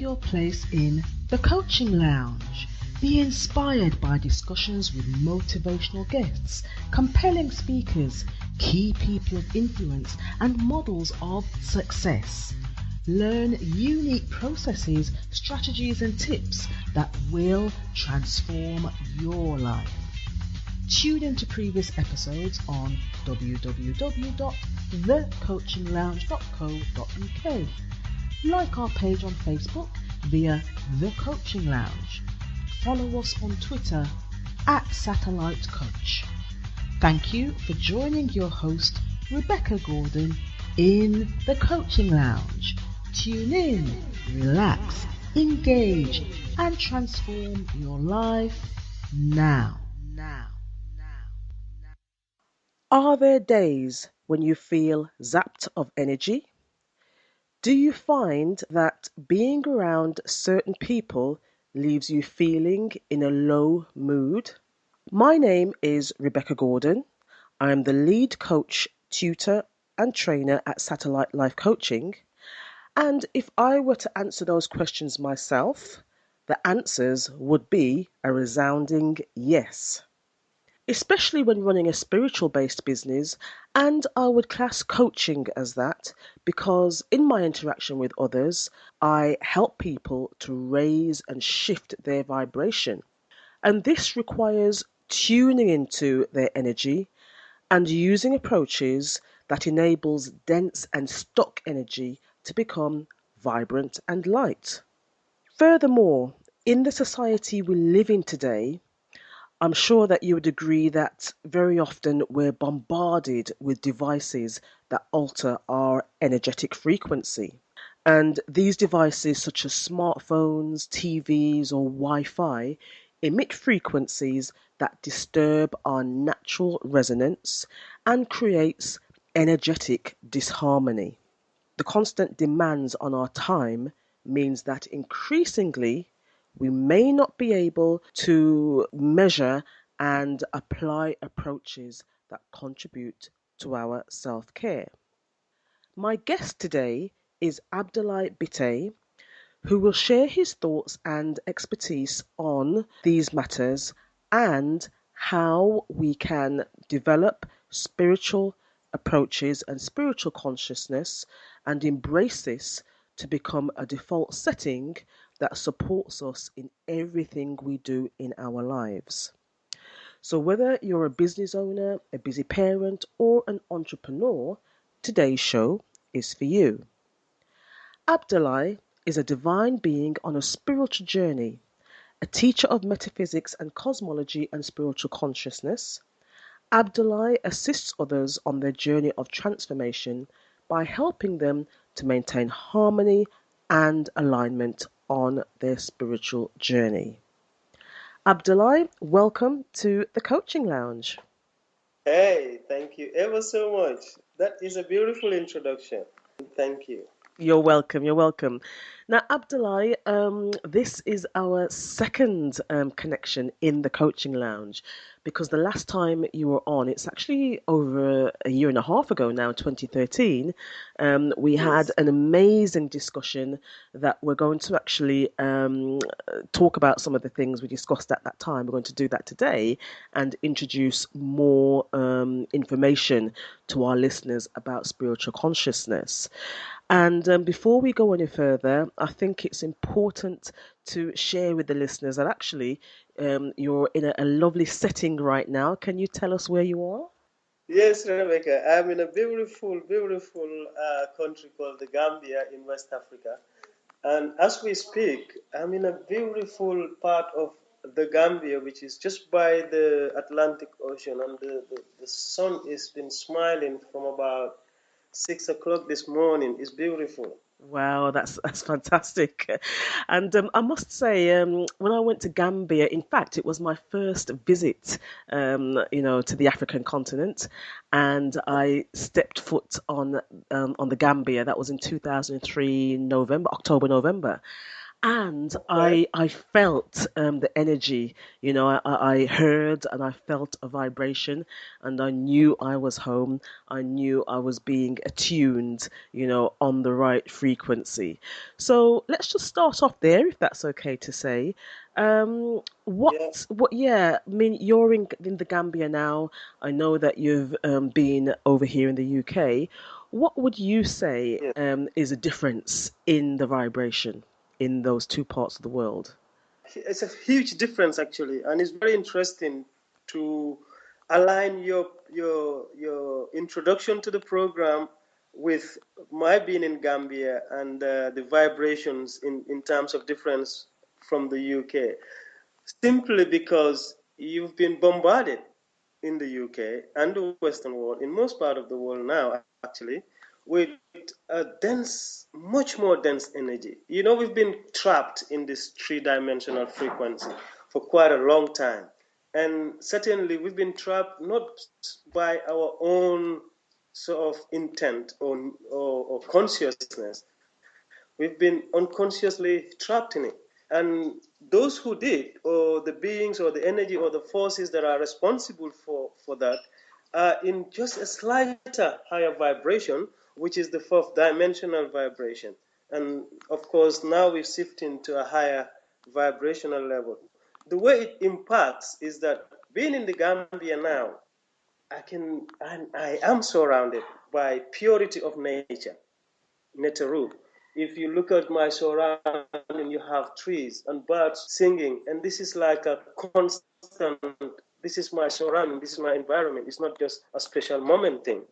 your place in the Coaching Lounge. Be inspired by discussions with motivational guests, compelling speakers, key people of influence, and models of success. Learn unique processes, strategies, and tips that will transform your life. Tune into previous episodes on www.thecoachinglounge.co.uk. Like our page on Facebook via The Coaching Lounge. Follow us on Twitter @Satellite Coach. Thank you for joining your host, Rebecca Gordon, in The Coaching Lounge. Tune in, relax, engage, and transform your life now. Are there days when you feel zapped of energy? Do you find that being around certain people leaves you feeling in a low mood? My name is Rebecca Gordon. I am the lead coach, tutor, and trainer at Satellite Life Coaching. And if I were to answer those questions myself, the answers would be a resounding yes. Especially when running a spiritual-based business, and I would class coaching as that because in my interaction with others, I help people to raise and shift their vibration. And this requires tuning into their energy and using approaches that enables dense and stuck energy to become vibrant and light. Furthermore, in the society we live in today, I'm sure that you would agree that very often we're bombarded with devices that alter our energetic frequency. And these devices, such as smartphones, TVs, or Wi-Fi, emit frequencies that disturb our natural resonance and creates energetic disharmony. The constant demands on our time means that increasingly we may not be able to measure and apply approaches that contribute to our self-care. My guest today is Abdoulie Bittaye, who will share his thoughts and expertise on these matters and how we can develop spiritual approaches and spiritual consciousness and embrace this to become a default setting that supports us in everything we do in our lives. So whether you're a business owner, a busy parent, or an entrepreneur, today's show is for you. Abdoulie is a divine being on a spiritual journey, a teacher of metaphysics and cosmology and spiritual consciousness. Abdoulie assists others on their journey of transformation by helping them to maintain harmony and alignment on their spiritual journey. Abdoulie, welcome to the Coaching Lounge. Hey, thank you ever so much. That is a beautiful introduction. Thank you. You're welcome. You're welcome. Now, Abdoulie, this is our second connection in the Coaching Lounge because the last time you were on, it's actually over a year and a half ago now, 2013. We had an amazing discussion that we're going to actually talk about some of the things we discussed at that time. We're going to do that today and introduce more information to our listeners about spiritual consciousness. And before we go any further, I think it's important to share with the listeners that actually you're in a lovely setting right now. Can you tell us where you are? Yes, Rebecca. I'm in a beautiful, beautiful country called the Gambia in West Africa. And as we speak, I'm in a beautiful part of the Gambia, which is just by the Atlantic Ocean. And the sun has been smiling from about 6 o'clock this morning. It's beautiful. Wow, that's fantastic. And I must say, when I went to Gambia, in fact, it was my first visit, to the African continent, and I stepped foot on the Gambia. That was in 2003, October, November. And Right? I felt the energy, I heard and I felt a vibration, and I knew I was home. I knew I was being attuned, on the right frequency. So let's just start off there, if that's okay to say. Yeah. Yeah, I mean, you're in the Gambia now. I know that you've been over here in the UK. What would you say Yes. is a difference in the vibration in those two parts of the world? It's a huge difference actually, and it's very interesting to align your introduction to the program with my being in Gambia and the vibrations in terms of difference from the UK. Simply because you've been bombarded in the UK and the Western world, in most part of the world now, actually, with a dense, much more dense energy. We've been trapped in this three-dimensional frequency for quite a long time. And certainly we've been trapped not by our own sort of intent or consciousness. We've been unconsciously trapped in it. And those who did, or the beings, or the energy, or the forces that are responsible for that, are in just a slighter higher vibration, which is the fourth dimensional vibration. And of course, now we've shifted into a higher vibrational level. The way it impacts is that being in the Gambia now, I am surrounded by purity of nature. Netaru. If you look at my surrounding, you have trees and birds singing, and this is like a constant. This is my surrounding. This is my environment. It's not just a special moment thing.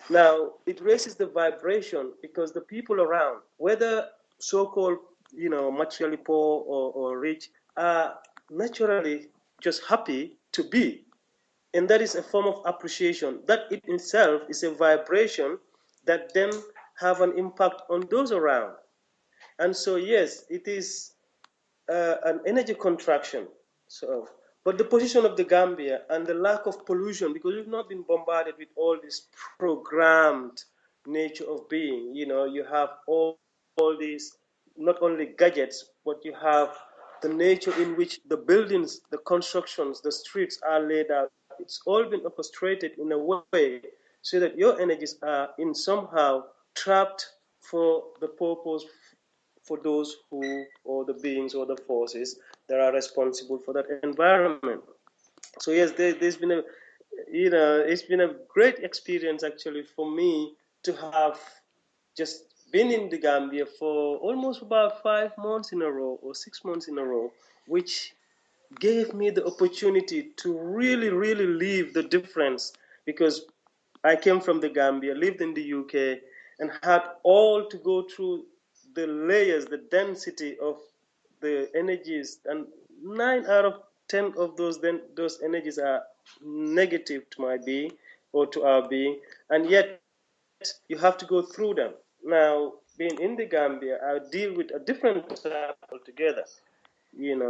Now it raises the vibration because the people around, whether so-called, materially poor or rich, are naturally just happy to be, and that is a form of appreciation. That in itself is a vibration that then have an impact on those around. And so yes, it is an energy contraction. So, but the position of the Gambia and the lack of pollution, because we've not been bombarded with all this programmed nature of being. You have all these, not only gadgets, but you have the nature in which the buildings, the constructions, the streets are laid out. It's all been orchestrated in a way so that your energies are in somehow trapped for the purpose, for those who, or the beings or the forces that are responsible for that environment. So yes, there's been a, it's been a great experience actually for me to have just been in the Gambia for almost about 5 months in a row or 6 months in a row, which gave me the opportunity to really, really live the difference, because I came from the Gambia, lived in the UK, and had all to go through the layers, the density of the energies, and 9 out of 10 of those energies are negative to my being or to our being, and yet you have to go through them. Now, being in the Gambia, I deal with a different type altogether.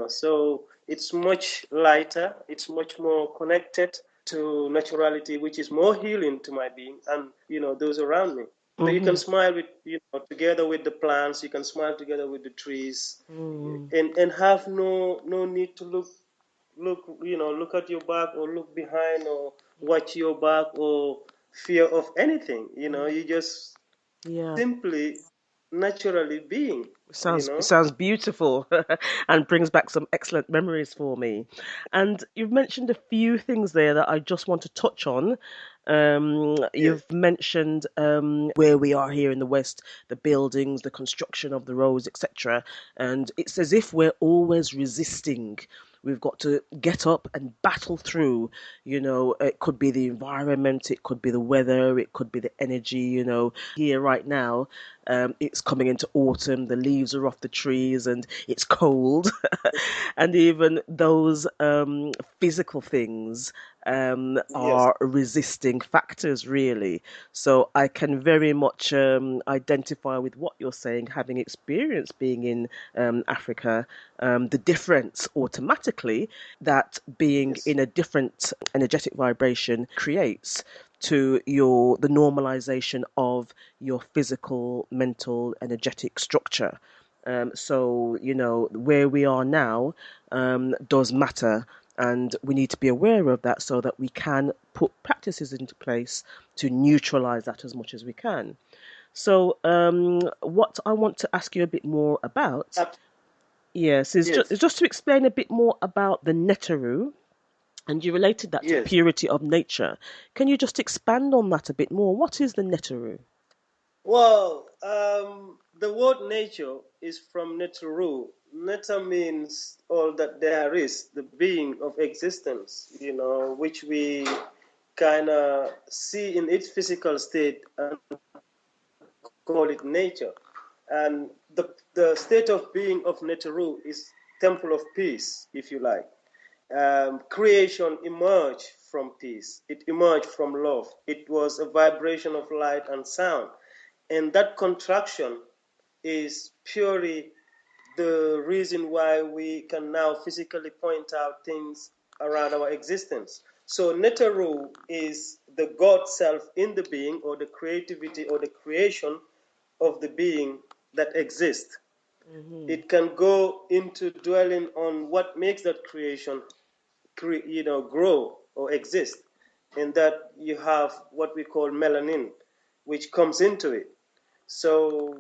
So it's much lighter, it's much more connected to naturality, which is more healing to my being and those around me. So you can Hmm. smile with, together with the plants, you can smile together with the trees, Mm. and have no need to look at your back or look behind or watch your back or fear of anything. You just Yeah. simply naturally being, you Sounds know sounds beautiful and brings back some excellent memories for me. And you've mentioned a few things there that I just want to touch on. yes. You've mentioned where we are here in the West, the buildings, the construction of the roads, etc. And it's as if we're always resisting. We've got to get up and battle through. It could be the environment, it could be the weather, it could be the energy. Here right now, it's coming into autumn, the leaves are off the trees, and it's cold. And even those physical things Yes. are resisting factors, really. So I can very much identify with what you're saying, having experience being in Africa, the difference automatically that being Yes. in a different energetic vibration creates to the normalization of your physical, mental, energetic structure. So, where we are now does matter. And we need to be aware of that so that we can put practices into place to neutralize that as much as we can. So, what I want to ask you a bit more about, Ab- yes, is just, yes, is just to explain a bit more about the Netaru, and you related that to yes. purity of nature. Can you just expand on that a bit more? What is the Netaru? Well, the word nature is from neteru. Neta means all that there is, the being of existence, which we kind of see in its physical state and call it nature. And the state of being of neteru is temple of peace, if you like. Creation emerged from peace. It emerged from love. It was a vibration of light and sound. And that contraction is purely the reason why we can now physically point out things around our existence. So Neteru is the God self in the being, or the creativity or the creation of the being that exists. Hmm. It can go into dwelling on what makes that creation grow or exist, and that you have what we call melanin, which comes into it. So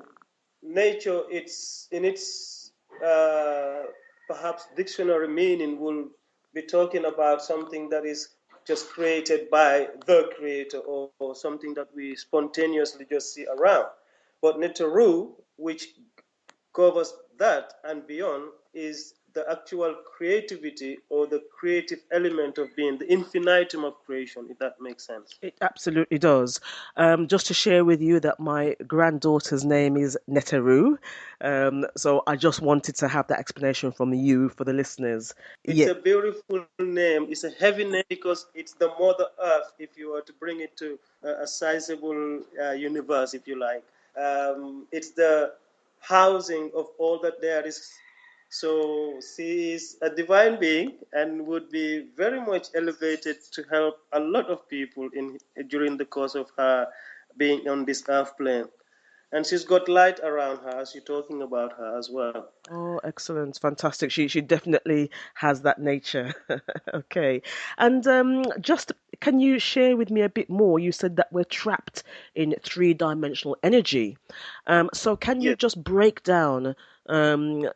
nature, it's in its perhaps dictionary meaning, will be talking about something that is just created by the creator, or something that we spontaneously just see around. But Neteru, which covers that and beyond, is the actual creativity or the creative element of being, the infinitum of creation, if that makes sense. It absolutely does. Just to share with you that my granddaughter's name is Neteru. So I just wanted to have that explanation from you for the listeners. It's Yeah. a beautiful name. It's a heavy name because it's the Mother Earth, if you were to bring it to a sizable universe, if you like. It's the housing of all that there is. So she is a divine being and would be very much elevated to help a lot of people during the course of her being on this earth plane. And she's got light around her as you're talking about her as well. Oh, excellent, fantastic. She definitely has that nature. Okay, and just can you share with me a bit more? You said that we're trapped in three-dimensional energy. So can you Yes. just break down,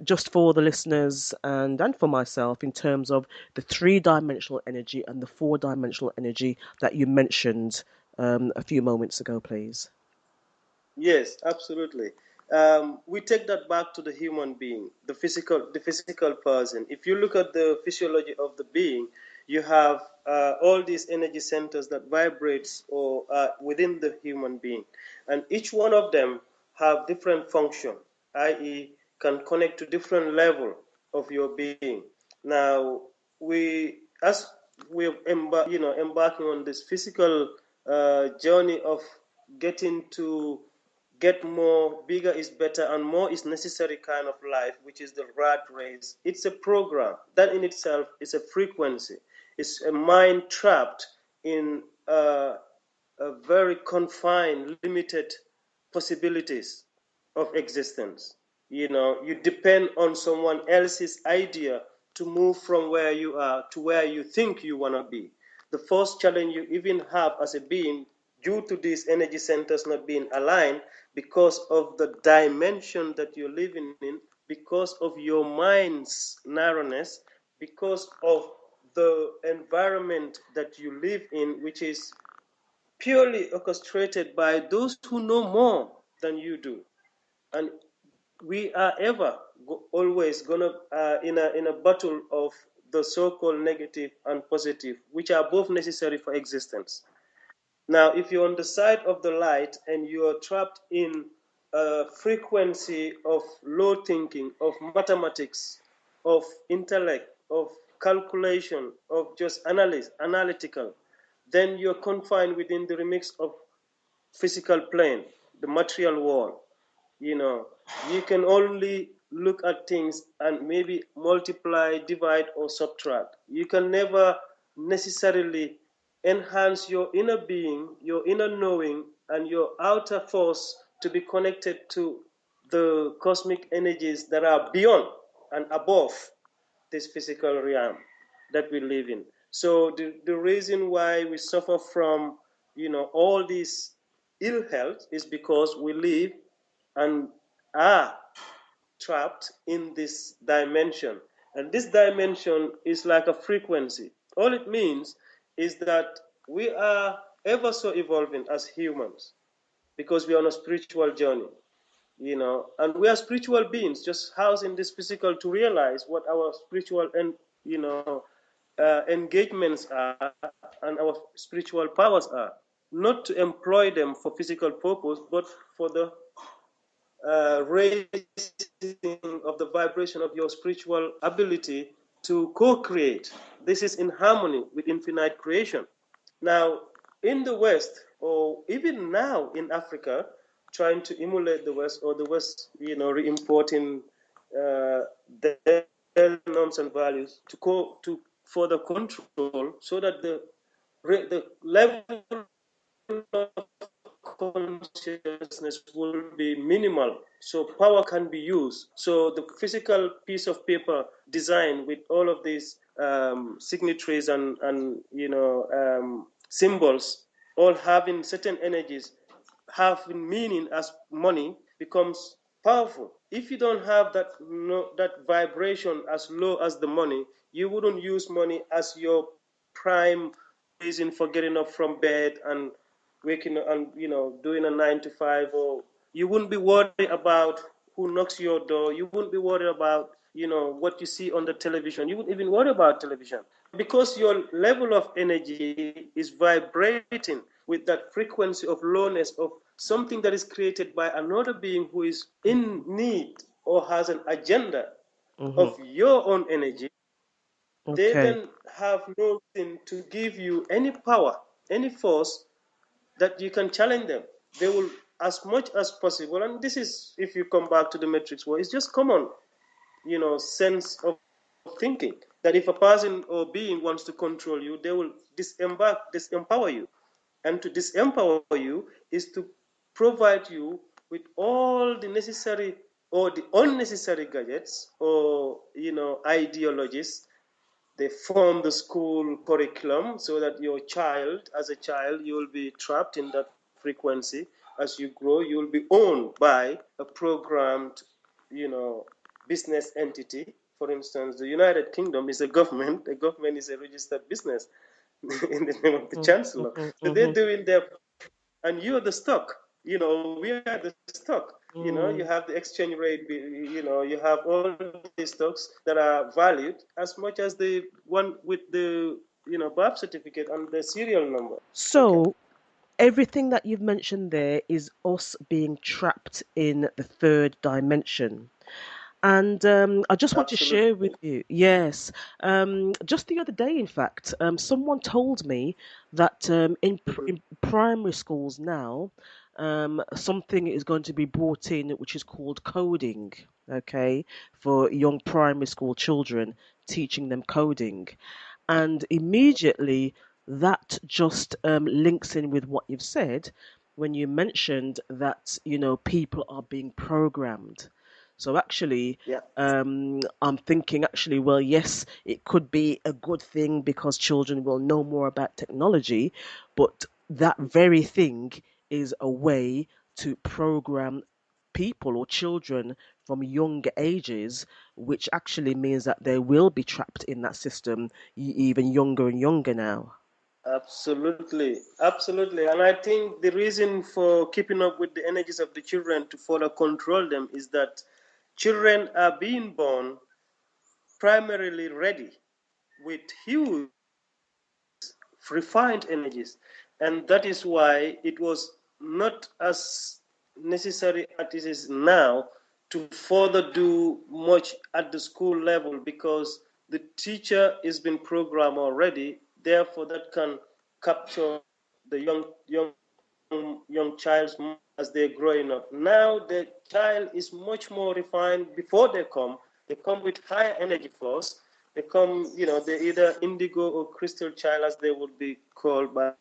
just for the listeners and for myself, in terms of the three-dimensional energy and the four-dimensional energy that you mentioned a few moments ago, please? Yes, absolutely. We take that back to the human being, the physical person. If you look at the physiology of the being, you have all these energy centers that vibrates or within the human being, and each one of them have different function, i.e., can connect to different level of your being. Now, as we're embarking on this physical journey of getting to get more, bigger is better, and more is necessary kind of life, which is the rat race. It's a program that in itself is a frequency. It's a mind trapped in a very confined, limited possibilities of existence. You depend on someone else's idea to move from where you are to where you think you want to be. The first challenge you even have as a being, due to these energy centers not being aligned, because of the dimension that you're living in, because of your mind's narrowness, because of the environment that you live in, which is purely orchestrated by those who know more than you do. And we are ever always gonna in a battle of the so-called negative and positive, which are both necessary for existence. Now, if you're on the side of the light and you're trapped in a frequency of low thinking, of mathematics, of intellect, of calculation, of just analytical, then you're confined within the remix of physical plane, the material world. You know, you can only look at things and maybe multiply, divide, or subtract. You can never necessarily enhance your inner being, your inner knowing, and your outer force to be connected to the cosmic energies that are beyond and above this physical realm that we live in. So the reason why we suffer from, all this ill health is because we live and are trapped in this dimension. And this dimension is like a frequency. All it means is that we are ever so evolving as humans because we are on a spiritual journey, and we are spiritual beings just housed in this physical to realize what our spiritual and, engagements are and our spiritual powers are. Not to employ them for physical purpose, but for the raising of the vibration of your spiritual ability to co-create. This is in harmony with infinite creation. Now, in the West, or even now in Africa, trying to emulate the West, or the West, re-importing their norms and values to further control, so that the level of consciousness will be minimal, so power can be used. So the physical piece of paper designed with all of these signatories and symbols, all having certain energies, having meaning as money, becomes powerful. If you don't have that, that vibration as low as the money, you wouldn't use money as your prime reason for getting up from bed and waking up and doing a 9 to 5. Or you wouldn't be worried about who knocks your door. You wouldn't be worried about what you see on the television. You wouldn't even worry about television because your level of energy is vibrating with that frequency of lowness of something that is created by another being who is in need or has an agenda Mm-hmm. of your own energy. They Okay. then have nothing to give you any power, any force that you can challenge them. They will, as much as possible, and this is, if you come back to the matrix war, it's just common, sense of thinking, that if a person or being wants to control you, they will disempower you. And to disempower you is to provide you with all the necessary or the unnecessary gadgets or ideologies. They form the school curriculum so that your child, as a child, you will be trapped in that frequency. As you grow, you will be owned by a programmed, business entity. For instance, the United Kingdom is a government. The government is a registered business in the name of the chancellor. Mm-hmm. So they're Mm-hmm. doing their, and you're the stock. We are the stock. You Mm. have the exchange rate. You have all these stocks that are valued as much as the one with the birth certificate and the serial number. Okay. So everything that you've mentioned there is us being trapped in the third dimension. And I just want to share with Absolutely. you, yes, just the other day, in fact, someone told me that in primary schools now, something is going to be brought in which is called coding, okay, for young primary school children, teaching them coding. And immediately that just links in with what you've said when you mentioned that, people are being programmed. So actually, Yeah. I'm thinking actually, well, yes, it could be a good thing because children will know more about technology, but that very thing is a way to program people or children from younger ages, which actually means that they will be trapped in that system even younger and younger now. Absolutely, absolutely. And I think the reason for keeping up with the energies of the children to further control them is that children are being born primarily ready with huge refined energies. And that is why it was not as necessary as it is now to further do much at the school level because the teacher has been programmed already. Therefore, that can capture the young child's mind as they're growing up. Now the child is much more refined before they come. They come with higher energy force. They come, they're either indigo or crystal child, as they would be called by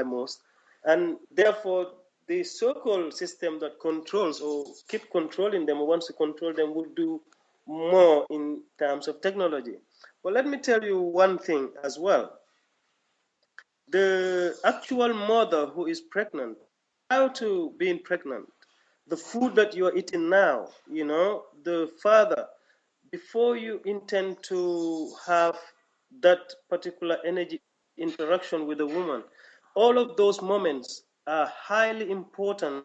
most. And therefore, the so-called system that controls or keep controlling them or wants to control them will do more in terms of technology. But let me tell you one thing as well. The actual mother who is pregnant, prior to being pregnant, the food that you are eating now, the father, before you intend to have that particular energy interaction with a woman, all of those moments are highly important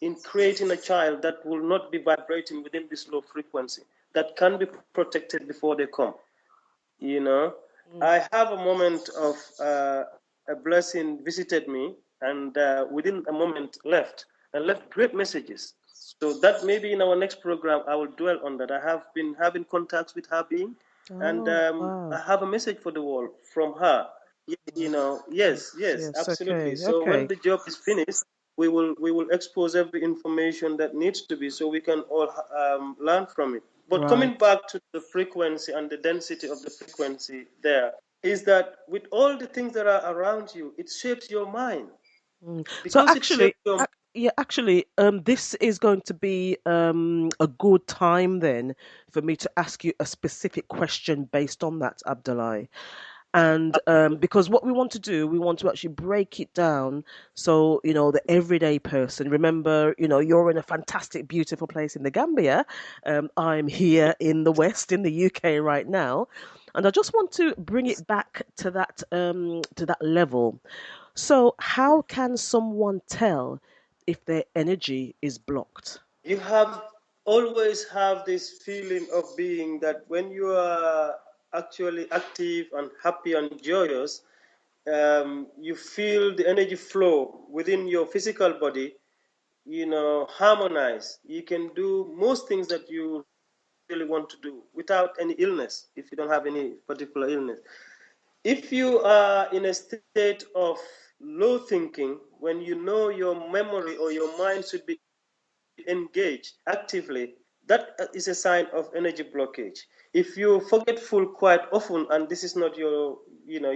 in creating a child that will not be vibrating within this low frequency, that can be protected before they come. you know I have a moment of a blessing visited me, and within a moment left, and left great messages. So that maybe in our next program I will dwell on that. I have been having contacts with her being, and Oh, I wow. have a message for the world from her. Wow. Yes, Yes, yes, yes. absolutely. Okay, So when okay. the job is finished, we will expose every information that needs to be, so we can all learn from it. But coming Right. back to the frequency and the density of the frequency, there is that with all the things that are around you, it shapes your mind. So Because it shapes actually, your yeah, actually, this is going to be a good time then for me to ask you a specific question based on that, Abdullah. And because what we want to do, we want to actually break it down so the everyday person. Remember, you're in a fantastic, beautiful place in the Gambia. I'm here in the West, in the UK right now, and I just want to bring it back to that level. So, how can someone tell if their energy is blocked? you have always have this feeling of being that when you are actually active and happy and joyous, you feel the energy flow within your physical body, harmonize. You can do most things that you really want to do without any illness, if you don't have any particular illness. If you are in a state of low thinking, when you know your memory or your mind should be engaged actively, that is a sign of energy blockage. If you're forgetful quite often, and this is not you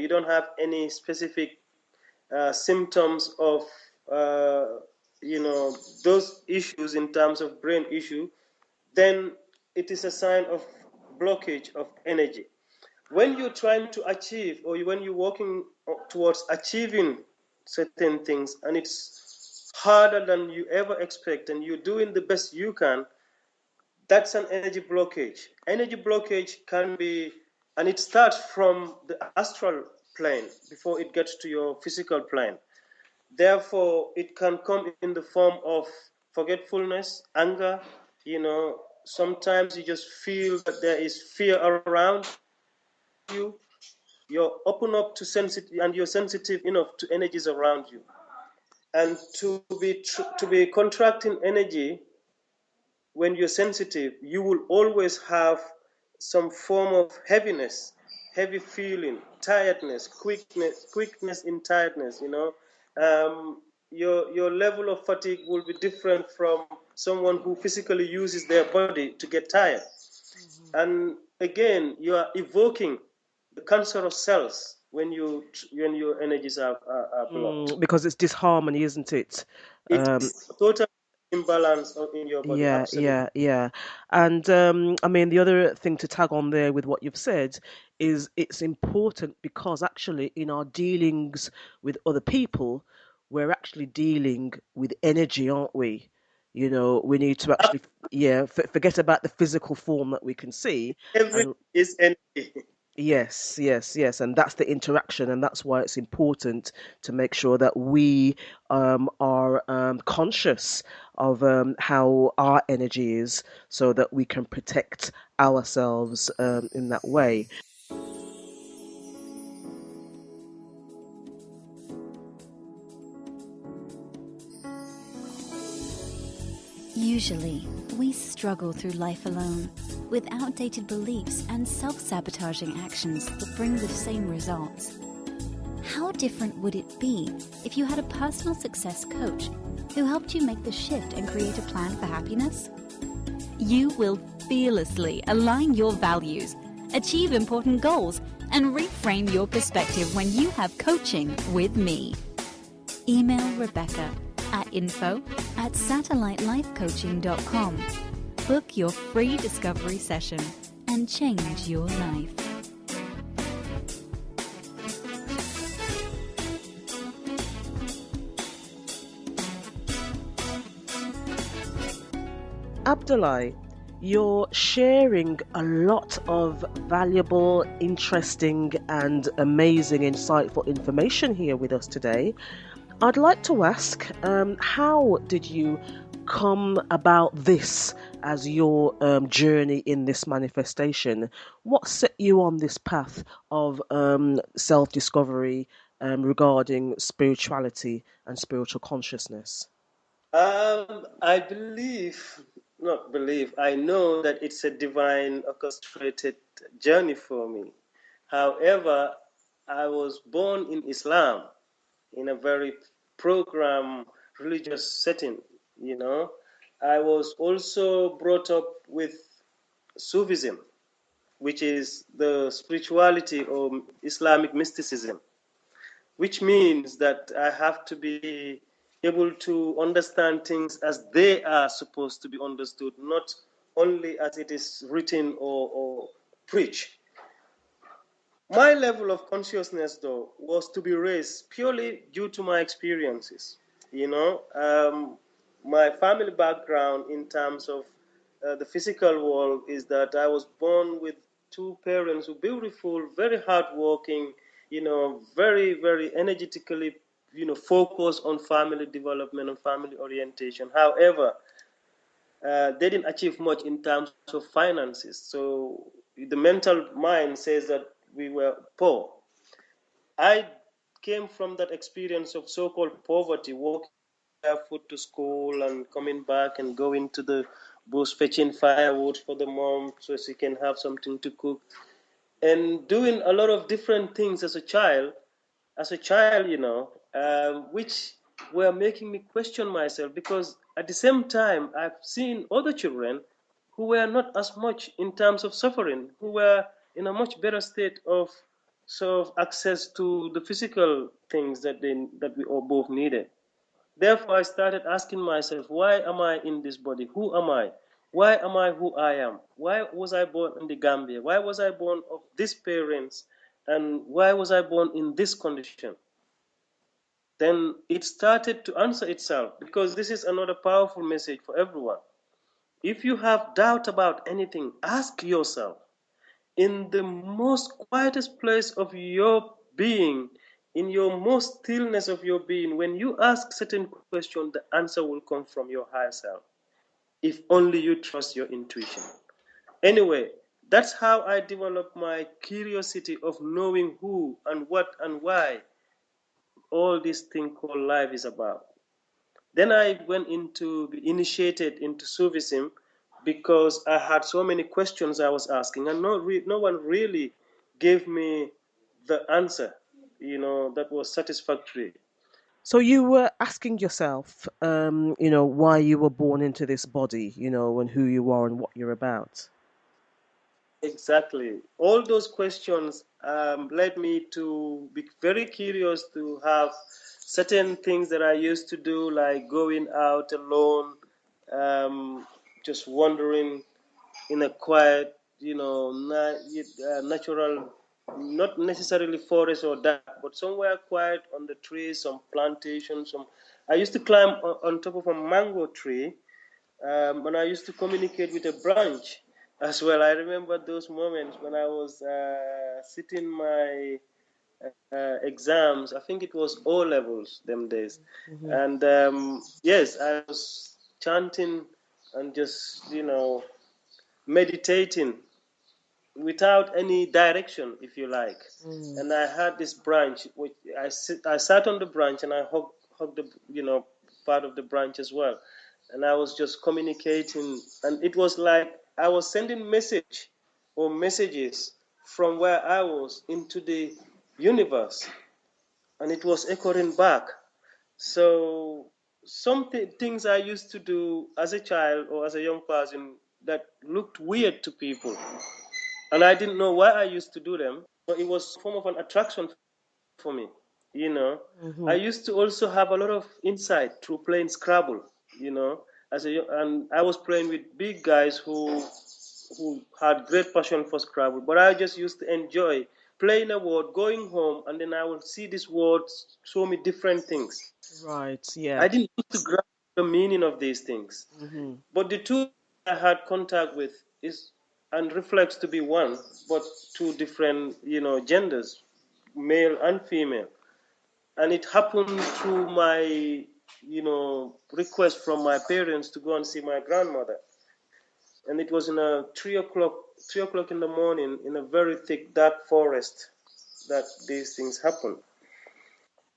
don't have any specific symptoms of uh, those issues in terms of brain issue, then it is a sign of blockage of energy. When you're trying to achieve, or when you're working towards achieving certain things, and it's harder than you ever expect, and you're doing the best you can, that's an energy blockage. Energy blockage can be, and it starts from the astral plane before it gets to your physical plane. Therefore, it can come in the form of forgetfulness, anger. Sometimes you just feel that there is fear around you. You're open up to sensitive, and you're sensitive enough to energies around you. And to be contracting energy, when you're sensitive, you will always have some form of heaviness, heavy feeling, tiredness, quickness in tiredness. Your level of fatigue will be different from someone who physically uses their body to get tired. And again, you are evoking the cancerous cells when your energies are blocked. Because it's disharmony, isn't it? It is total imbalance in your body, Yeah, absolutely. yeah, yeah. And I mean, the other thing to tag on there with what you've said is it's important because actually, in our dealings with other people, we're actually dealing with energy, aren't we? We need to actually, yeah, forget about the physical form that we can see. Everything And is energy. yes, yes, yes, and that's the interaction, and that's why it's important to make sure that we are conscious of how our energy is, so that we can protect ourselves in that way. Usually, we struggle through life alone, with outdated beliefs and self-sabotaging actions that bring the same results. How different would it be if you had a personal success coach who helped you make the shift and create a plan for happiness? You will fearlessly align your values, achieve important goals, and reframe your perspective when you have coaching with me. Email Rebecca at info@satellitelifecoaching.com. Book your free discovery session and change your life. Abdoulie, you're sharing a lot of valuable, interesting, and amazing, insightful information here with us today. I'd like to ask, how did you come about this as your journey in this manifestation? What set you on this path of self-discovery regarding spirituality and spiritual consciousness? I I know that it's a divine orchestrated journey for me. However, I was born in Islam in a very program religious setting, you know. I was also brought up with Sufism, which is the spirituality or Islamic mysticism, which means that I have to be able to understand things as they are supposed to be understood, not only as it is written or preached. My level of consciousness, though, was to be raised purely due to my experiences. You know, my family background in terms of the physical world is that I was born with two parents who were beautiful, very hardworking, you know, very, very energetically, you know, focused on family development and family orientation. However, they didn't achieve much in terms of finances. So the mental mind says that we were poor. I came from that experience of so-called poverty, walking barefoot to school and coming back and going to the bush fetching firewood for the mom so she can have something to cook, and doing a lot of different things as a child, you know, which were making me question myself, because at the same time I've seen other children who were not as much in terms of suffering, who were in a much better state of sort of access to the physical things that we all both needed. Therefore, I started asking myself, why am I in this body? Who am I? Why am I who I am? Why was I born in the Gambia? Why was I born of these parents? And why was I born in this condition? Then it started to answer itself, because this is another powerful message for everyone. If you have doubt about anything, ask yourself in the most quietest place of your being, in your most stillness of your being. When you ask certain questions, the answer will come from your higher self, if only you trust your intuition. Anyway, that's how I developed my curiosity of knowing who and what and why all this thing called life is about. Then I went into, be initiated into Sufism, because I had so many questions I was asking, and no one really gave me the answer, you know, that was satisfactory. So you were asking yourself, why you were born into this body, and who you are and what you're about. Exactly. All those questions led me to be very curious to have certain things that I used to do, like going out alone, just wandering in a quiet, natural, not necessarily forest or dark, but somewhere quiet on the trees, some plantation. I used to climb on top of a mango tree, and I used to communicate with a branch as well. I remember those moments when I was sitting my exams. I think it was O levels them days, Hmm. and yes, I was chanting and just meditating without any direction, if you like. Mm. And I had this branch, which I sat on the branch and I hugged the part of the branch as well, and I was just communicating, and it was like I was sending message or messages from where I was into the universe, and it was echoing back. So some things I used to do as a child or as a young person that looked weird to people, and I didn't know why I used to do them, but it was a form of an attraction for me. you know. I Mm-hmm. used to also have a lot of insight through playing Scrabble, you know, and I was playing with big guys who had great passion for Scrabble. But I just used to enjoy playing a word, going home, and then I will see these words show me different things. Right. Yeah. I didn't used to grasp the meaning of these things. Mm-hmm. But the two I had contact with is and reflects to be one, but two different, you know, genders, male and female. And it happened through my, you know, request from my parents to go and see my grandmother. And it was in a 3 o'clock in the morning in a very thick dark forest that these things happened.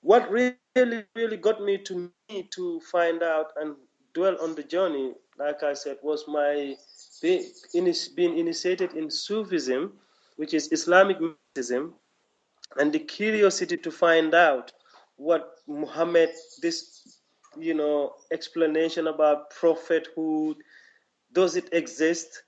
What really got me to find out and dwell on the journey, like I said, was my being initiated in Sufism, which is Islamic mysticism, and the curiosity to find out what Muhammad, this, you know, explanation about prophethood, does it exist?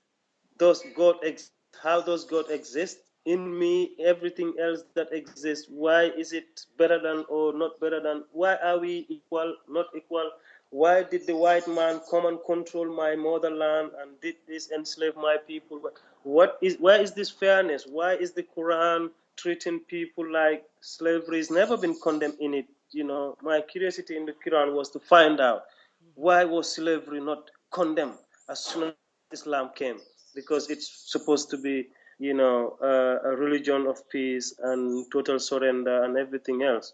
Does God exist? How does God exist? In me, everything else that exists, why is it better than or not better than? Why are we equal, not equal? Why did the white man come and control my motherland and did this enslave my people? Where is this fairness? Why is the Quran treating people like slavery has never been condemned in it? You know, my curiosity in the Quran was to find out why was slavery not condemned as soon as Islam came, because it's supposed to be, you know, a religion of peace and total surrender and everything else.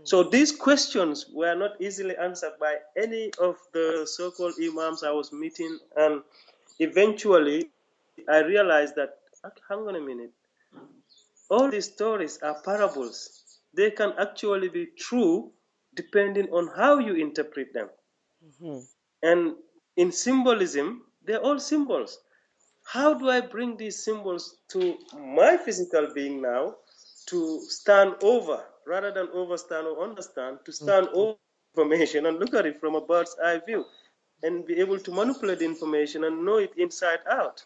So these questions were not easily answered by any of the so-called imams I was meeting, and eventually I realized that, hang on a minute, all these stories are parables. They can actually be true depending on how you interpret them. Mm-hmm. And in symbolism, they're all symbols. How do I bring these symbols to my physical being now to stand over rather than overstand or understand, to stand over information and look at it from a bird's eye view and be able to manipulate the information and know it inside out?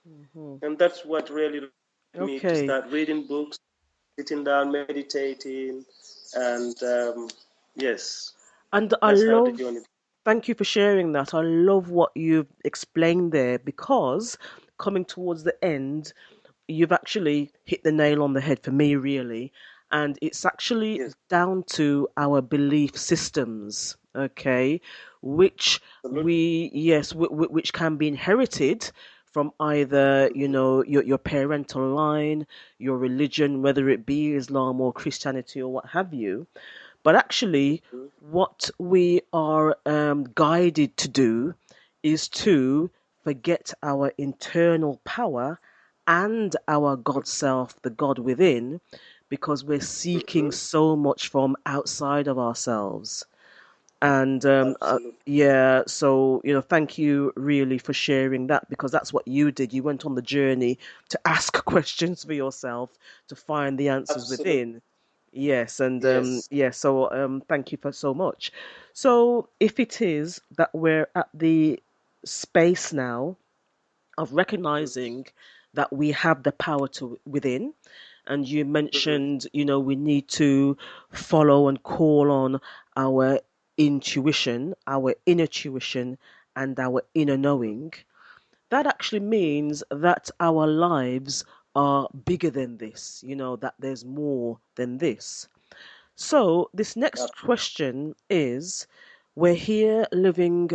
Mm-hmm. And that's what really led me to Okay. start reading books, sitting down, meditating, and yes, And I that's how the love, journey. thank you for sharing that. I love what you've explained there because coming towards the end, you've actually hit the nail on the head for me, really. And it's actually Yes, down to our belief systems, okay, which absolutely. we, yes, which can be inherited from either, you Mm-hmm. know, your parental line, your religion, whether it be Islam or Christianity or what have you. But actually, what we are guided to do is to forget our internal power and our God self, the God within, because we're seeking Mm-hmm. so much from outside of ourselves. And Absolutely. yeah, so, you know, thank you really for sharing that because that's what you did. You went on the journey to ask questions for yourself to find the answers Absolutely. within. Yes, and Yes. yeah, so thank you for so much. So if it is that we're at the space now of recognizing that we have the power to within, and you Mm-hmm. mentioned, you know, we need to follow and call on our intuition, our inner tuition, and our inner knowing. That actually means that our lives are bigger than this, you know, that there's more than this. So, this next Absolutely. question is, we're here living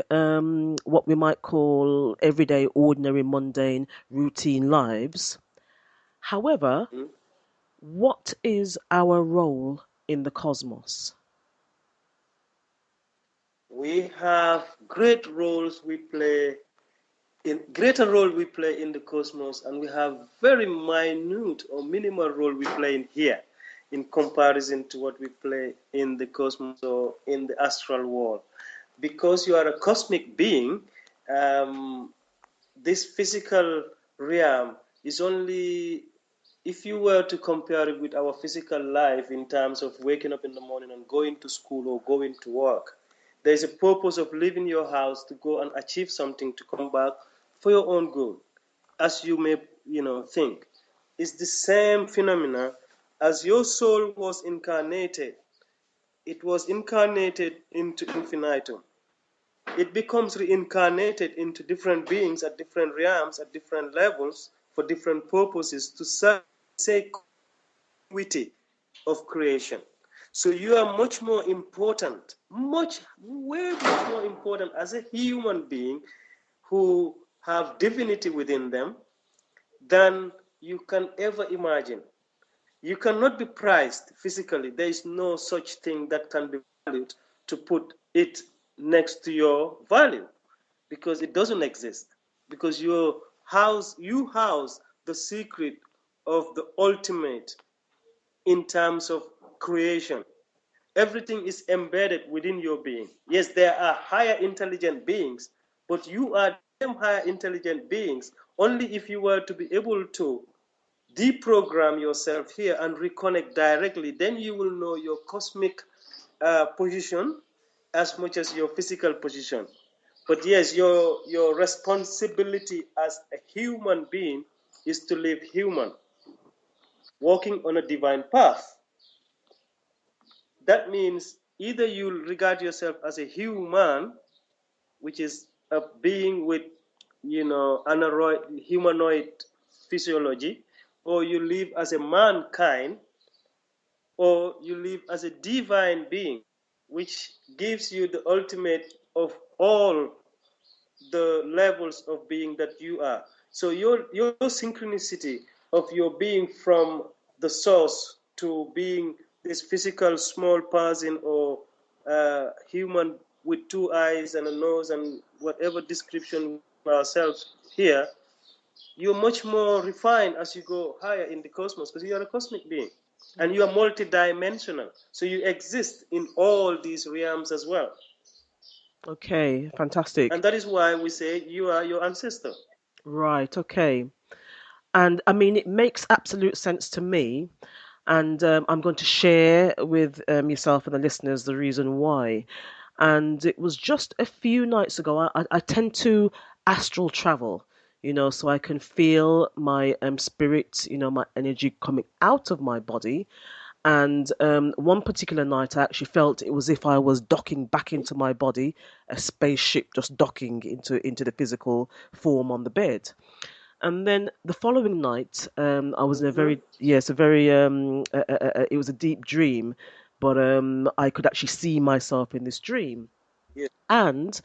what we might call everyday, ordinary, mundane, routine lives. However, Mhm. what is our role in the cosmos? We have greater role we play in the cosmos, and we have very minute or minimal role we play in here in comparison to what we play in the cosmos or in the astral world. Because you are a cosmic being, um, this physical realm is only, if you were to compare it with our physical life in terms of waking up in the morning and going to school or going to work, there is a purpose of leaving your house to go and achieve something to come back for your own good, as you may, you know, think. It's the same phenomena as your soul was incarnated. it was incarnated into infinitum. It becomes reincarnated into different beings at different realms, at different levels, for different purposes to serve the sake continuity of creation. So you are much more important, way much more important as a human being who have divinity within them than you can ever imagine. You cannot be priced physically. There is no such thing that can be valued to put it next to your value because it doesn't exist. Because you house the secret of the ultimate in terms of creation. Everything is embedded within your being. Yes, there are higher intelligent beings, but you are them higher intelligent beings only if you were to be able to deprogram yourself here and reconnect directly. Then you will know your cosmic position as much as your physical position. But yes, your responsibility as a human being is to live human, walking on a divine path. That means either you regard yourself as a human, which is a being with, humanoid physiology, or you live as a mankind, or you live as a divine being, which gives you the ultimate of all the levels of being that you are. So your synchronicity of your being from the source to being this physical small person or human with two eyes and a nose and whatever description we ourselves here, you're much more refined as you go higher in the cosmos because you are a cosmic being and you are multidimensional. So you exist in all these realms as well. Okay, fantastic. And that is why we say you are your ancestor. Right, okay. And I mean, it makes absolute sense to me. And I'm going to share with yourself and the listeners the reason why. And it was just a few nights ago. I tend to astral travel, so I can feel my spirit, my energy coming out of my body. And one particular night, I actually felt it was if I was docking back into my body, a spaceship just docking into the physical form on the bed. And then the following night, I was in a Mm-hmm. very, yes, a very, it was a deep dream, but I could actually see myself in this dream. Yes. And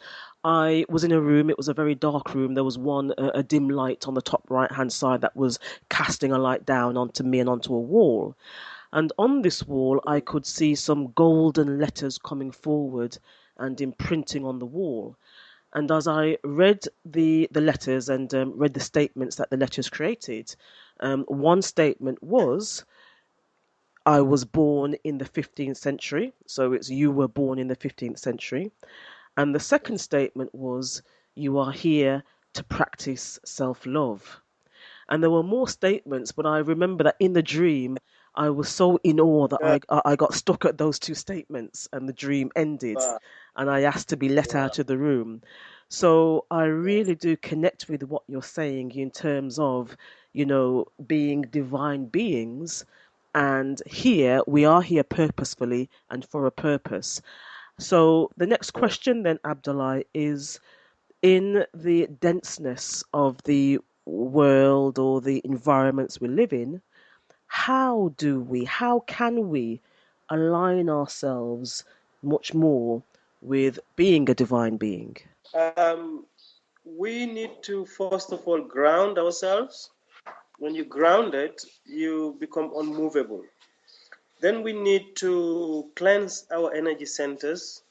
I was in a room, it was a very dark room. There was a dim light on the top right hand side that was casting a light down onto me and onto a wall. And on this wall, I could see some golden letters coming forward and imprinting on the wall. And as I read the letters and read the statements that the letters created, one statement was, I was born in the 15th century. So it's you were born in the 15th century. And the second statement was, you are here to practice self love. And there were more statements, but I remember that in the dream, I was so in awe that Uh, I got stuck at those two statements and the dream ended wow. and I asked to be let Wow. out of the room. So I Yes. really do connect with what you're saying in terms of, being divine beings. And here we are here purposefully and for a purpose. So the next Yes. question then, Abdullah, is in the denseness of the world or the environments we live in, how can we align ourselves much more with being a divine being? Um, we need to first of all ground ourselves. When you ground it, you become unmovable. Then we need to cleanse our energy centers.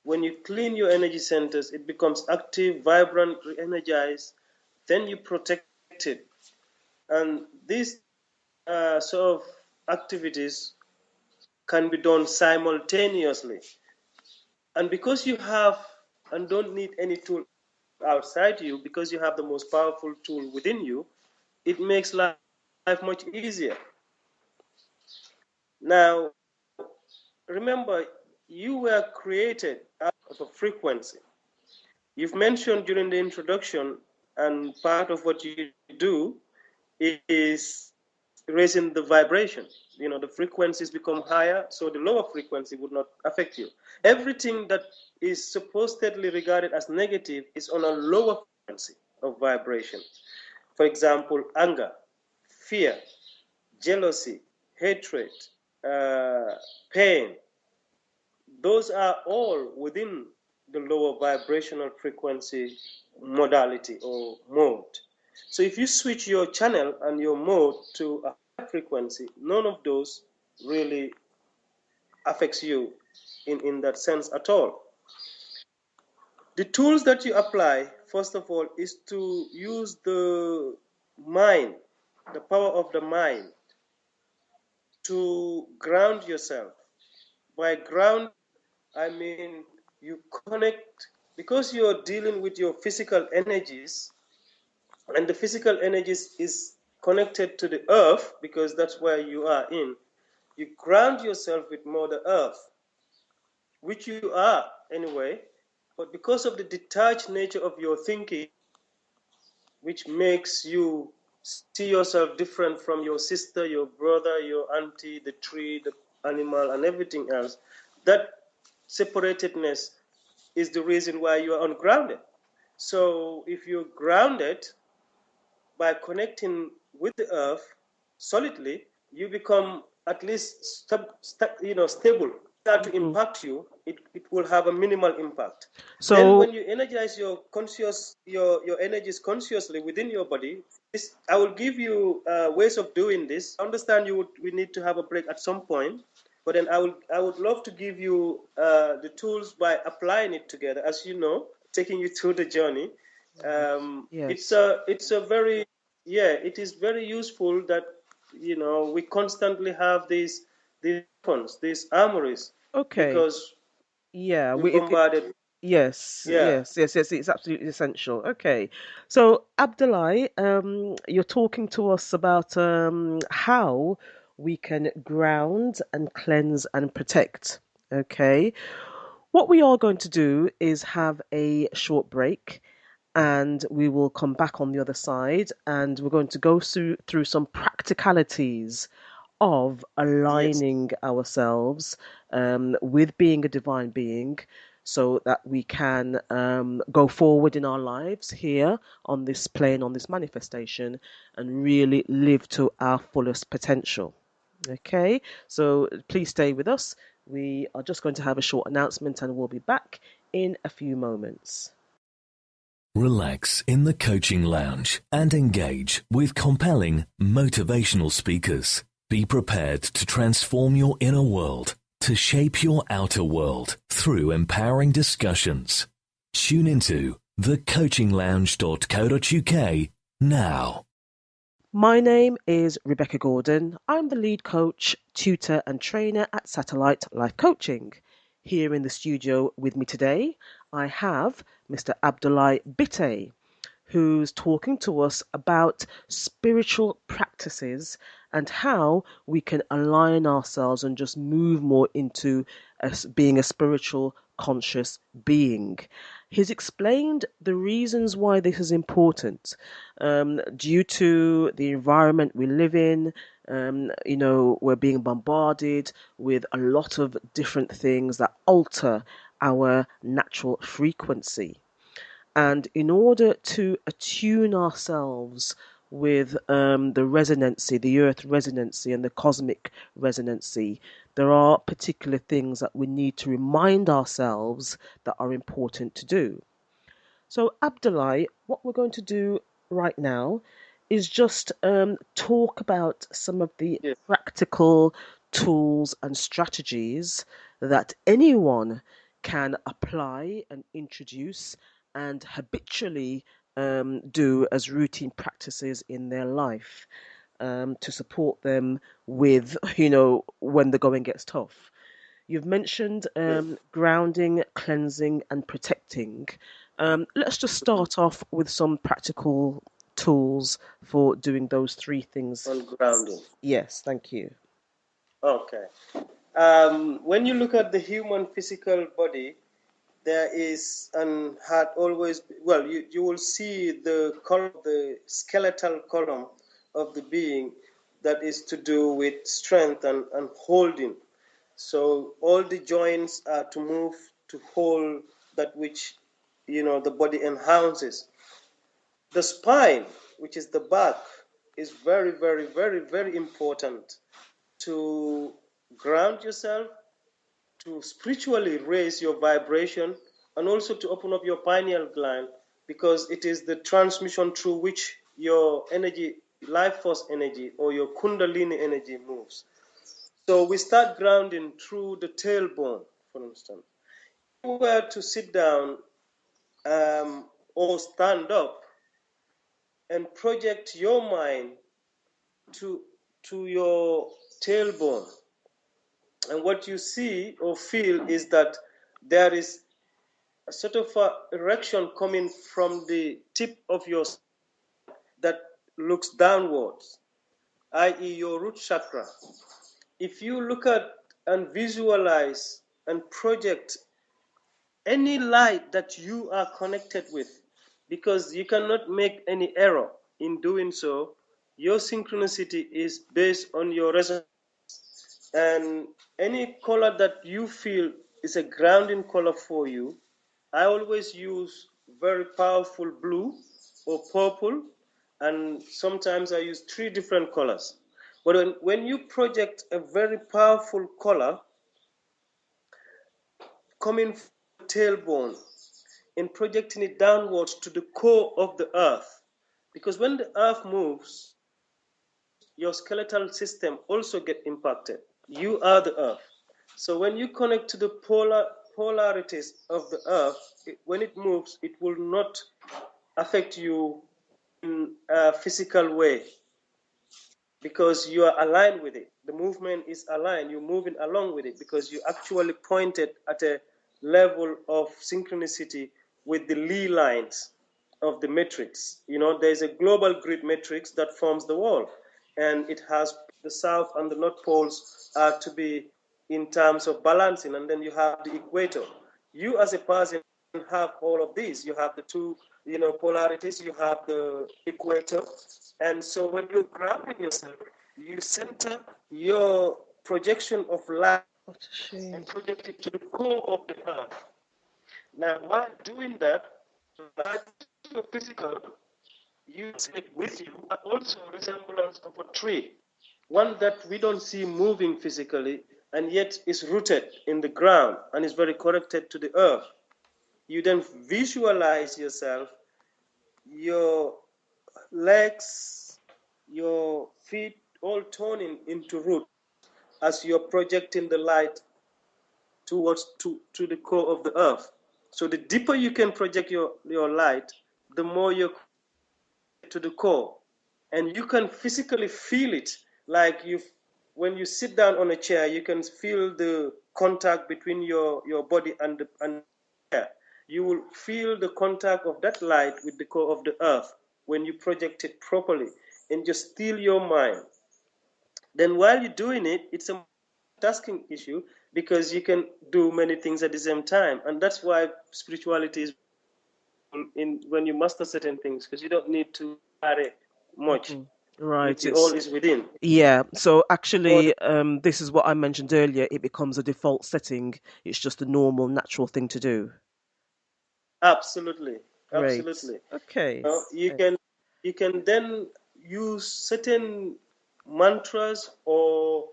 When you clean your energy centers, it becomes active, vibrant, re-energized. Then you protect it. And these sort of activities can be done simultaneously. And because you have and don't need any tool outside you, because you have the most powerful tool within you, it makes life much easier. Now, remember, you were created out of a frequency. You've mentioned during the introduction, and part of what you do is raising the vibration. The frequencies become higher, so the lower frequency would not affect you. Everything that is supposedly regarded as negative is on a lower frequency of vibration. For example, anger, fear, jealousy, hatred, pain. Those are all within the lower vibrational frequency modality or mode. So if you switch your channel and your mode to a higher frequency, none of those really affects you in that sense at all. The tools that you apply, first of all, is to use the mind, the power of the mind, to ground yourself. By ground, I mean you connect, because you're dealing with your physical energies, and the physical energies is connected to the earth because that's where you are in. You ground yourself with Mother Earth, which you are anyway, but because of the detached nature of your thinking, which makes you see yourself different from your sister, your brother, your auntie, the tree, the animal, and everything else, that separatedness is the reason why you are ungrounded. So if you're grounded by connecting with the earth solidly, you become at least stable. That to Mhm. impact you, it will have a minimal impact. Then So, when you energize your energies consciously within your body, I will give you ways of doing this. I understand we need to have a break at some point, but then I would love to give you the tools by applying it together, as you know, taking you through the journey. It's yes. a very, yeah, it is very useful that we constantly have these weapons, these armories, Okay. because Yeah, we're we it, bombarded. yes, Yeah. yes, yes, yes. It's absolutely essential. Okay, so Abdullah, you're talking to us about how we can ground and cleanse and protect. Okay, what we are going to do is have a short break, and we will come back on the other side, and we're going to go through some practicalities of Yes. aligning ourselves with being a divine being so that we can go forward in our lives here on this plane, on this manifestation, and really live to our fullest potential. Okay, so please stay with us. We are just going to have a short announcement and we'll be back in a few moments. Relax in the coaching lounge and engage with compelling, motivational speakers. Be prepared to transform your inner world to shape your outer world through empowering discussions. Tune into thecoachinglounge.co.uk now. My name is Rebecca Gordon. I'm the lead coach, tutor, and trainer at Satellite Life Coaching. Here in the studio with me today, I have Mr. Abdoulie Bittaye, who's talking to us about spiritual practices and how we can align ourselves and just move more into being a spiritual conscious being. He's explained the reasons why this is important, due to the environment we live in. We're being bombarded with a lot of different things that alter our natural frequency. And in order to attune ourselves with the resonancy, the earth resonancy, and the cosmic resonancy, there are particular things that we need to remind ourselves that are important to do. So, Abdullah, what we're going to do right now is just talk about some of the Yes. practical tools and strategies that anyone can apply and introduce and habitually do as routine practices in their life to support them with, when the going gets tough. You've mentioned Good. grounding, cleansing, and protecting. Let's just start off with some practical tools for doing those three things. On grounding. Yes, thank you. Okay. When you look at the human physical body, there is and had always, well, you will see the skeletal column of the being that is to do with strength and holding. So all the joints are to move to hold that which the body enhances. The spine, which is the back, is very, very, very, very important to ground yourself, to spiritually raise your vibration, and also to open up your pineal gland, because it is the transmission through which your energy, life force energy, or your kundalini energy moves. So we start grounding through the tailbone, for instance. If you were to sit down or stand up and project your mind to your tailbone, and what you see or feel is that there is a sort of erection coming from the tip of your that looks downwards, i.e. your root chakra. If you look at and visualize and project any light that you are connected with, because you cannot make any error in doing so, your synchronicity is based on your resonance. And any color that you feel is a grounding color for you, I always use very powerful blue or purple, and sometimes I use 3 different colors. But when you project a very powerful color coming from the tailbone and projecting it downwards to the core of the earth, because when the earth moves, your skeletal system also get impacted. You are the earth. So when you connect to the polarities of the earth, when it moves, it will not affect you in a physical way, because you are aligned with it. The movement is aligned. You're moving along with it because you actually pointed at a level of synchronicity with the Lee lines of the matrix. There's a global grid matrix that forms the world, and it has the south and the north poles are to be in terms of balancing, and then you have the equator. You as a person have all of these. You have the two, polarities. You have the equator, and so when you're grounding yourself, you center your projection of light and project it to the core of the earth. Now, while doing that, light is physical, you take with you are also a resemblance of a tree, one that we don't see moving physically, and yet is rooted in the ground and is very connected to the earth. You then visualize yourself, your legs, your feet all turning into roots as you're projecting the light towards to the core of the earth. So the deeper you can project your light, the more you're to the core, and you can physically feel it. Like when you sit down on a chair, you can feel the contact between your body and the chair. You will feel the contact of that light with the core of the earth when you project it properly and just still your mind. Then while you're doing it, it's a tasking issue, because you can do many things at the same time, and that's why spirituality is in when you master certain things, because you don't need to carry much. Right. The all is within. Yeah. So But actually, this is what I mentioned earlier. It becomes a default setting. It's just a normal, natural thing to do. absolutely, Great. absolutely. Okay. You can then use certain mantras or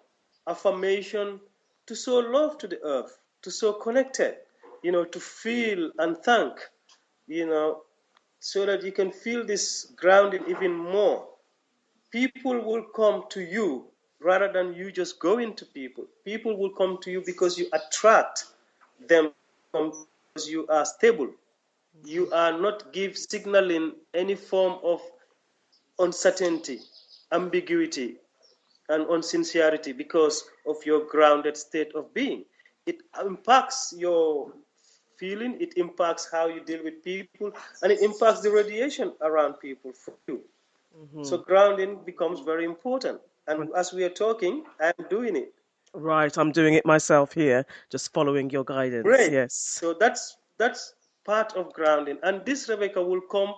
affirmation to show love to the earth, to show connected, to feel and thank, you know, so that you can feel this grounding even more. People will come to you rather than you just going to people. People will come to you because you attract them, because you are stable. You are not give signaling any form of uncertainty, ambiguity, and unsincerity because of your grounded state of being. It impacts your feeling, it impacts how you deal with people, and it impacts the radiation around people for you. So grounding becomes very important. And as we are talking, I'm doing it. Right. I'm doing it myself here, just following your guidance. Great. Yes. So that's part of grounding. And this, Rebecca, will come,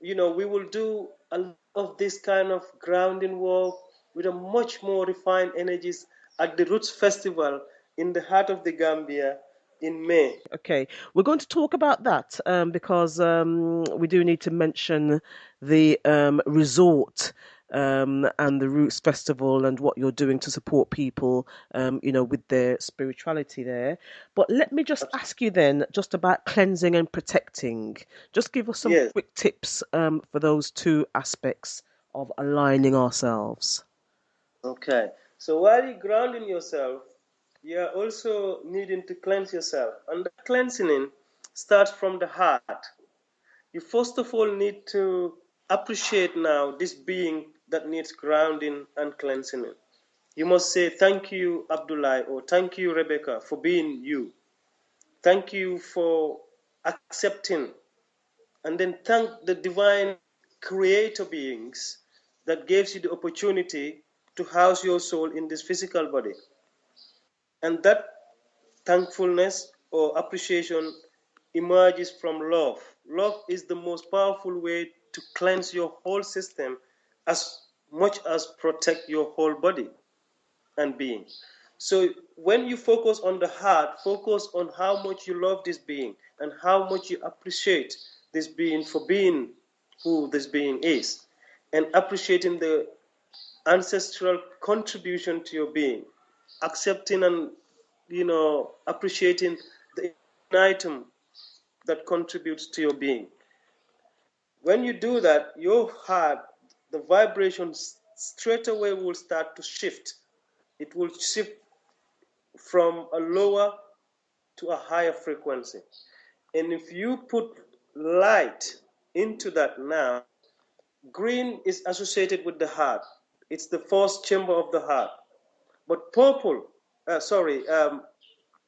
we will do a lot of this kind of grounding work with a much more refined energies at the Roots Festival in the heart of the Gambia in May. Okay, we're going to talk about that because we do need to mention the resort and the Roots Festival and what you're doing to support people, with their spirituality there. But let me just ask you then, just about cleansing and protecting. Just give us some Yes. quick tips for those two aspects of aligning ourselves. Okay. So while you're grounding yourself, you are also needing to cleanse yourself. And the cleansing starts from the heart. You first of all need to appreciate now this being that needs grounding and cleansing. You must say, thank you, Abdullah, or thank you, Rebecca, for being you. Thank you for accepting. And then thank the divine creator beings that gives you the opportunity to house your soul in this physical body. And that thankfulness or appreciation emerges from love. Love is the most powerful way to cleanse your whole system as much as protect your whole body and being. So when you focus on the heart, focus on how much you love this being and how much you appreciate this being for being who this being is, and appreciating the ancestral contribution to your being, accepting and appreciating the item that contributes to your being. When you do that, your heart, the vibrations straight away will start to shift. It will shift from a lower to a higher frequency. And if you put light into that now, green is associated with the heart. It's the first chamber of the heart. But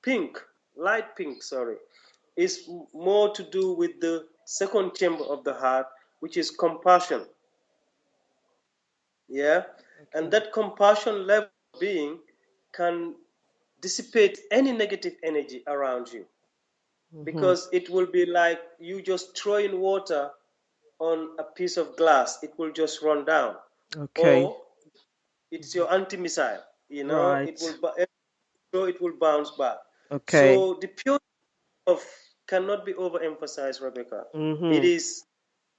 pink, light pink, is more to do with the second chamber of the heart, which is compassion. Yeah? And Okay. that compassion level of being can dissipate any negative energy around you, Hmm. because it will be like you just throwing water on a piece of glass, it will just run down. Okay. Or it's your anti-missile, Right. it will bounce back. Okay. So the pure of cannot be overemphasized, Rebecca. It Hmm. is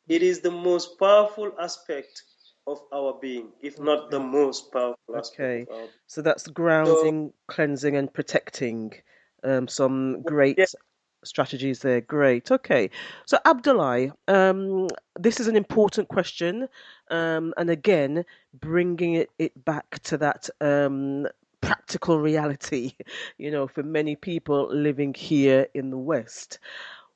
it is the most powerful aspect of our being, if not the Okay. most powerful aspect of Okay, our being. so that's So grounding, cleansing, and protecting. Some yeah, great strategies there. Great. Okay, so Abdullah, this is an important question, and again, bringing it back to that practical reality, for many people living here in the West.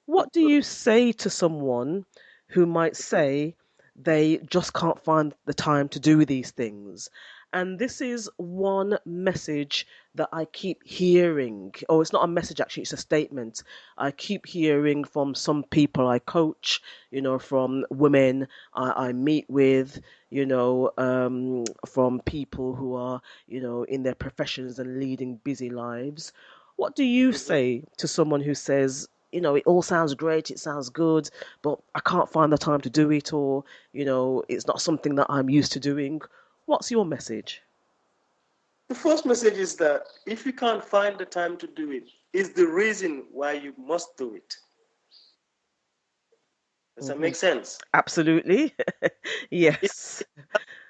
What do you say to someone who might say they just can't find the time to do these things? And this is one message that I keep hearing. Oh, it's not a message actually, it's a statement. I keep hearing from some people I coach, from women I meet with, from people who are, in their professions and leading busy lives. What do you mhm. say to someone who says, it all sounds great, it sounds good, but I can't find the time to do it, or, it's not something that I'm used to doing? What's your message? The first message is that if you can't find the time to do it, is the reason why you must do it. Does that Hmm. make sense? Absolutely. If Yes.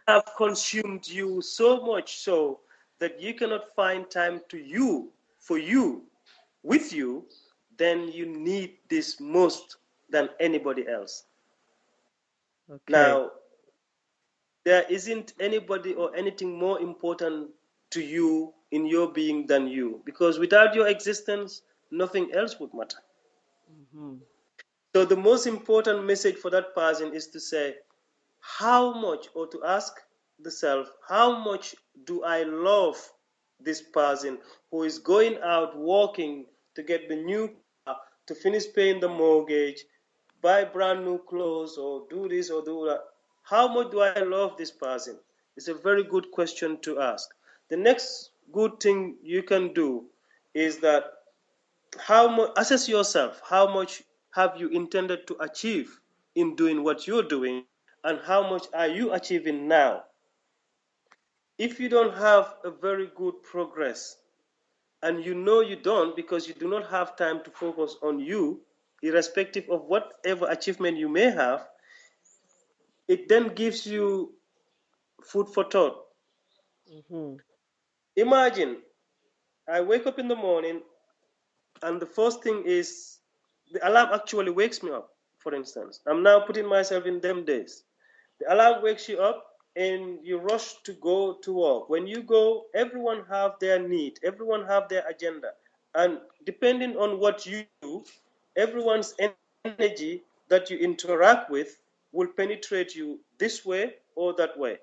have consumed you so much so that you cannot find time to for you, with you, then you need this most than anybody else. Okay. Now, there isn't anybody or anything more important to you in your being than you, because without your existence, nothing else would matter. Hmm. So, the most important message for that person is to say, how much, or to ask the self, how much do I love this person who is going out working to get the new car, to finish paying the mortgage, buy brand new clothes, or do this or do that? How much do I love this person? It's a very good question to ask. The next good thing you can do is that how much, assess yourself, how much have you intended to achieve in doing what you're doing, and how much are you achieving now? if you don't have a very good progress, and you know you don't because you do not have time to focus on you, irrespective of whatever achievement you may have, it then gives you food for thought. Mm-hmm. Imagine I wake up in the morning and the first thing is the alarm actually wakes me up, for instance. I'm now putting myself in them days. The alarm wakes you up and you rush to go to work. When you go, everyone have their need, everyone have their agenda. And depending on what you do, everyone's energy that you interact with will penetrate you this way or that way.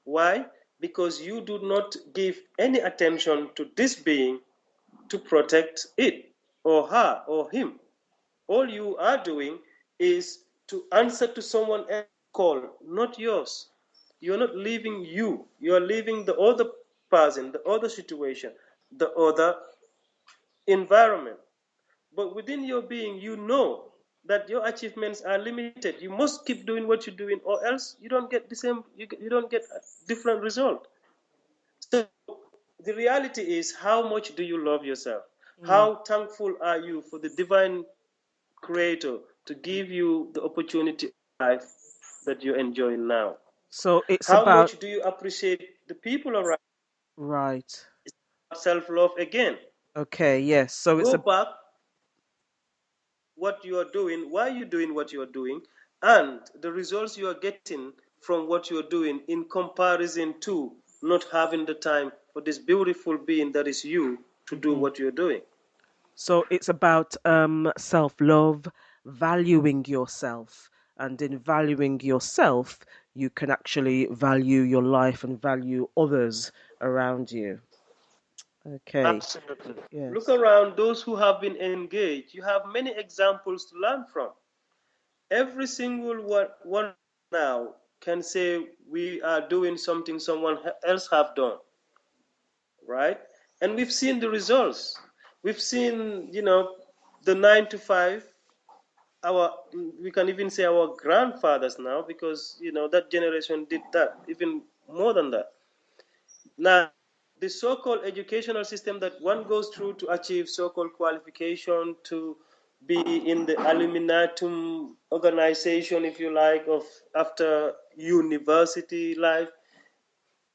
Why? Because you do not give any attention to this being to protect it or her or him. All you are doing is to answer to someone else's call, not yours. You're not leaving you. You're leaving the other person, the other situation, the other environment. But within your being, you know that your achievements are limited. You must keep doing what you're doing, or else you don't get the same. You don't get a different result. So the reality is, how much do you love yourself? Mm. How thankful are you for the divine creator to give you the opportunity of life that you're enjoying now? So it's How about, much do you appreciate the people around? right. Self-love again. Okay, yes. So it's Go a, back what you are doing, why you're doing what you're doing, and the results you are getting from what you're doing in comparison to not having the time for this beautiful being that is you to do mhm. what you're doing. So it's about self-love, valuing yourself, and in valuing yourself, you can actually value your life and value others around you. Okay. Absolutely. Look Yes. around those who have been engaged. You have many examples to learn from. Every single one now can say we are doing something someone else have done, right? And we've seen the results. We've seen, the 9 to 5. Our we can even say our grandfathers now, because that generation did that even more than that. Now, the so-called educational system that one goes through to achieve so-called qualification to be in the alumnatum organization, if you like, of after university life,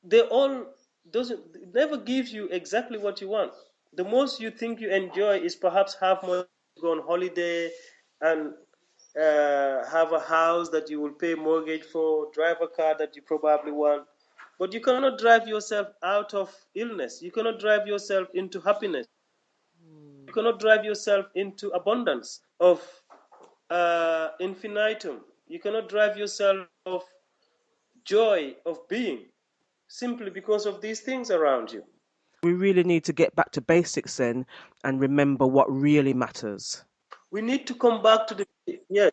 they all doesn't never gives you exactly what you want. The most you think you enjoy is perhaps have money to go on holiday and have a house that you will pay mortgage for, drive a car that you probably want. But you cannot drive yourself out of illness. You cannot drive yourself into happiness. You cannot drive yourself into abundance of infinitum. You cannot drive yourself of joy of being simply because of these things around you. We really need to get back to basics then and remember what really matters. We need to come back to the, yes,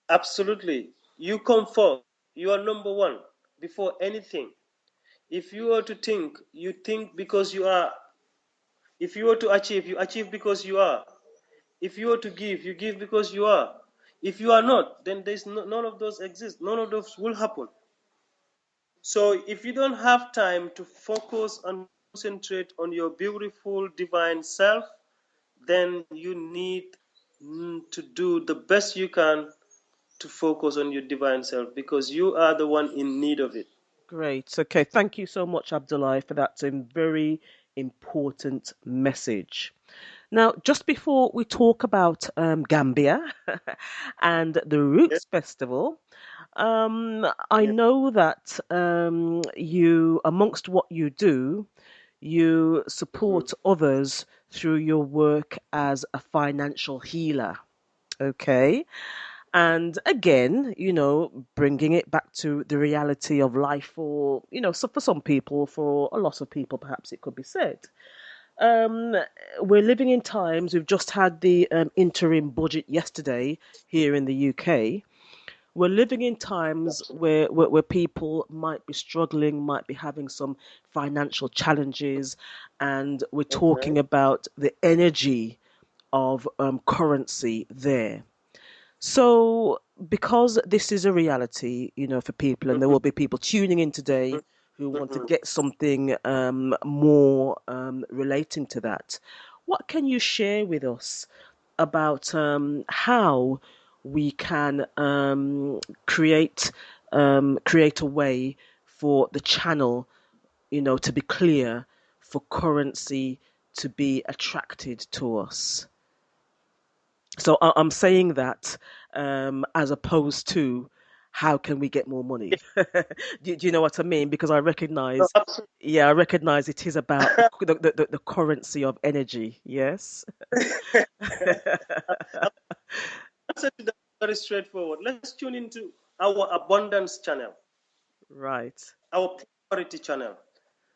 absolutely. You come first. You are number one before anything. If you were to think, you think because you are. If you were to achieve, you achieve because you are. If you were to give, you give because you are. If you are not, then there's none of those exist. None of those will happen. So if you don't have time to focus and concentrate on your beautiful divine self, then you need to do the best you can to focus on your divine self, because you are the one in need of it. Great. Okay. Thank you so much, Abdullah, for that very important message. Now, just before we talk about Gambia and the Yes, Roots Festival, I yes, know that you, amongst what you do, you mhm, support others through your work as a financial healer. Okay. And again, bringing it back to the reality of life for, so for some people, for a lot of people, perhaps it could be said. Um, we're living in times, we've just had the interim budget yesterday here in the UK. We're living in times absolutely. where people might be struggling, might be having some financial challenges, and we're Okay. talking about the energy of currency there. So, because this is a reality, for people, and there Mhm, will be people tuning in today who want to Mhm. get something more relating to that. What can you share with us about how we can create a way for the channel, to be clear, for currency to be attracted to us? So I'm saying that as opposed to how can we get more money? Do you know what I mean? Because No, I recognize it is about the currency of energy. Yes. absolutely. Answer to that is very straightforward. Let's tune into our abundance channel, Right. our prosperity channel.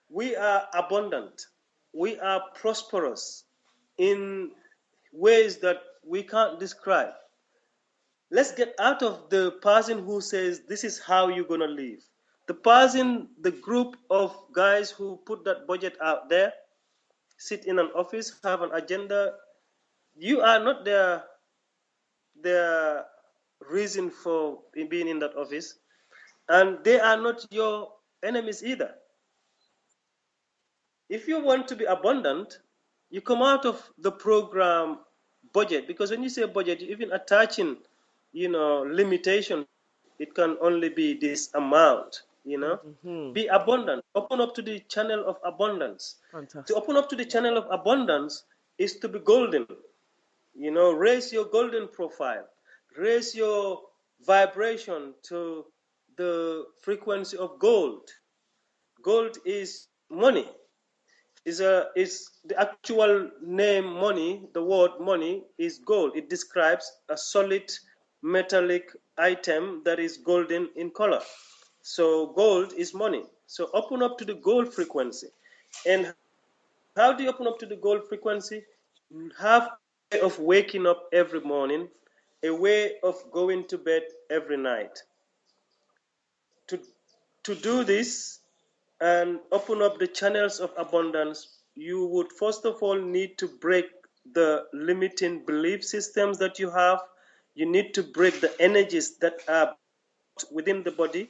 We are abundant. We are prosperous in ways that we can't describe. Let's get out of the person who says this is how you're going to live. The group of guys who put that budget out there, sit in an office, have an agenda. You are not their reason for being in that office, and they are not your enemies either. If you want to be abundant, you come out of the program budget, because when you say budget, you're even attaching, limitation. It can only be this amount. Hmm. Be abundant. Open up to the channel of abundance. To Fantastic. open up to the channel of abundance is to be golden. Raise your golden profile. Raise your vibration to the frequency of gold. Gold is money. Is the actual name money. The word money is gold. It describes a solid metallic item that is golden in color. So gold is money. So open up to the gold frequency. And how do you open up to the gold frequency? Have a way of waking up every morning, a way of going to bed every night. To, to do this and open up the channels of abundance, you would first of all need to break the limiting belief systems that you have. You need to break the energies that are within the body,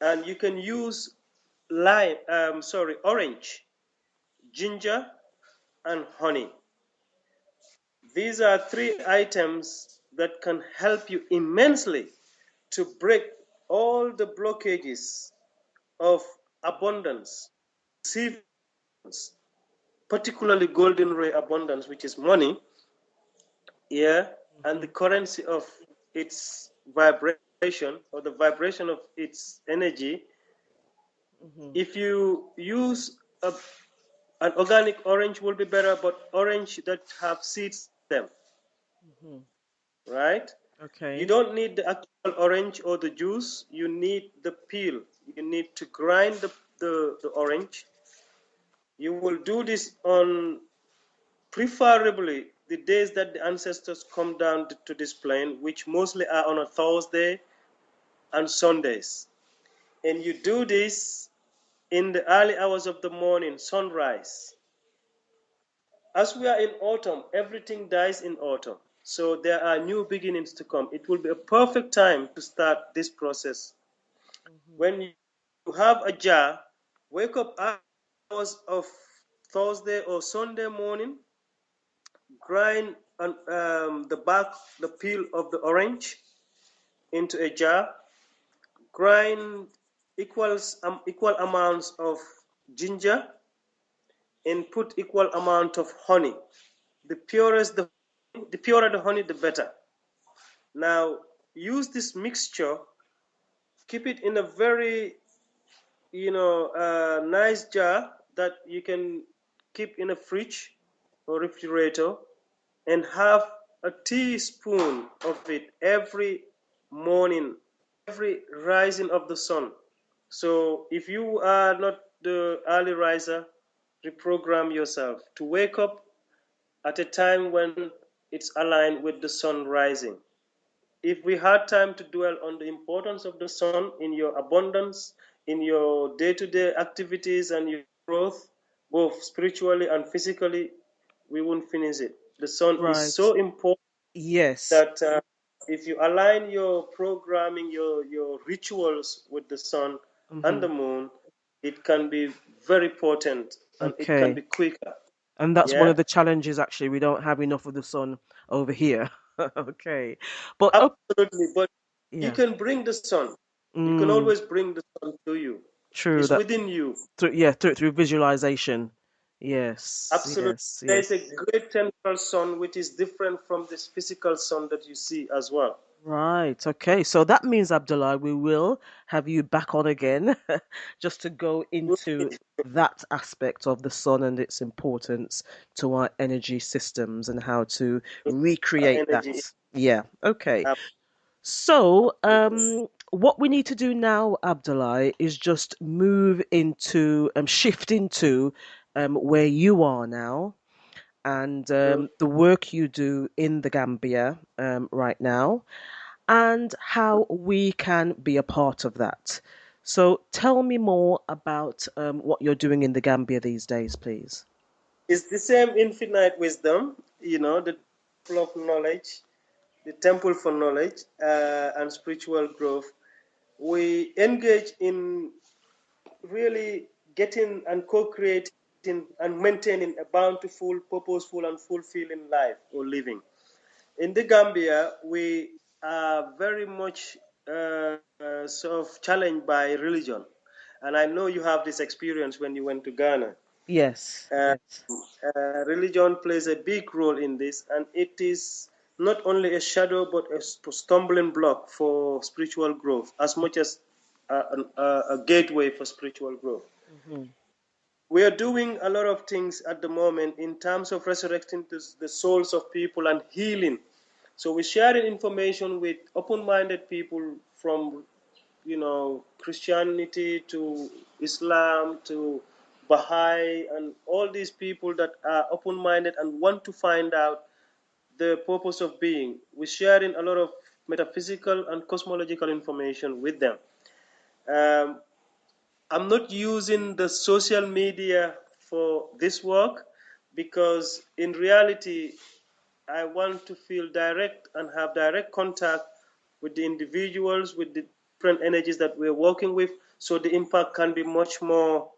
and you can use orange, ginger, and honey. These are three items that can help you immensely to break all the blockages of abundance, receive, particularly golden ray abundance, which is money, yeah, and the Hmm. currency of its vibration, or the vibration of its energy. Hmm. If you use an organic orange will be better, but orange that have seeds in them, Hmm. right? You Okay. don't need the actual orange or the juice. You need the peel. You need to grind the orange. You will do this on preferably the days that the ancestors come down to this plane, which mostly are on a Thursday and Sundays. And you do this in the early hours of the morning, sunrise. As we are in autumn, everything dies in autumn. So there are new beginnings to come. It will be a perfect time to start this process. Hmm. When you have a jar, wake up hours of Thursday or Sunday morning, grind the back, the peel of the orange into a jar, grind equal amounts of ginger, and put equal amount of honey. The purer the honey, the better. Now use this mixture, keep it in a very nice jar that you can keep in a fridge or refrigerator, and have a teaspoon of it every morning, every rising of the sun. So if you are not the early riser, reprogram yourself to wake up at a time when it's aligned with the sun rising. If we had time to dwell on the importance of the sun in your abundance, in your day-to-day activities and your growth, both spiritually and physically, we won't finish it. The sun is Right. so important Yes. that if you align your programming, your rituals with the sun and Hmm. the moon, it can be very potent and it can Okay. be quicker. And that's one Yeah, of the challenges, actually. We don't have enough of the sun over here. Okay. But, oh, absolutely. But you yeah. can bring the sun. You can Mm, always bring the sun to you. true. It's That within you. through visualization. Yes, Absolutely. yes, There is a yes. great central sun which is different from this physical sun that you see as well. Right. Okay. So that means, Abdullah, we will have you back on again just to go into that aspect of the sun and its importance to our energy systems and how to recreate that. Energy. Yeah. Okay. So, what we need to do now, Abdullah, is just move into, shift into, where you are now and Absolutely. the work you do in the Gambia right now and how we can be a part of that. So tell me more about what you're doing in the Gambia these days, please. It's the same infinite wisdom, the temple of knowledge, the temple for knowledge and spiritual growth. We engage in really getting and co-creating and maintaining a bountiful, purposeful, and fulfilling life or living. In the Gambia, we are very much sort of challenged by religion. And I know you have this experience when you went to Ghana. Yes, Uh, yes. Religion plays a big role in this, and it is not only a shadow but a stumbling block for spiritual growth, as much as a gateway for spiritual growth. Hmm. We are doing a lot of things at the moment in terms of resurrecting the souls of people and healing. So we're sharing information with open-minded people from, Christianity to Islam to Baha'i and all these people that are open-minded and want to find out the purpose of being. We're sharing a lot of metaphysical and cosmological information with them. Um, I'm not using the social media for this work because in reality, I want to feel direct and have direct contact with the individuals, with the different energies that we're working with, so the impact can be much more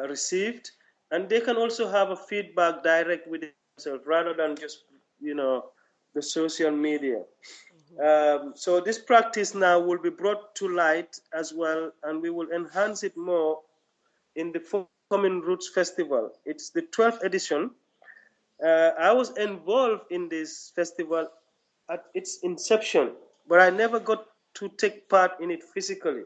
received. And they can also have a feedback direct with themselves rather than just, the social media. So this practice now will be brought to light as well, and we will enhance it more in the forthcoming Roots Festival. It's the 12th edition. I was involved in this festival at its inception, but I never got to take part in it physically.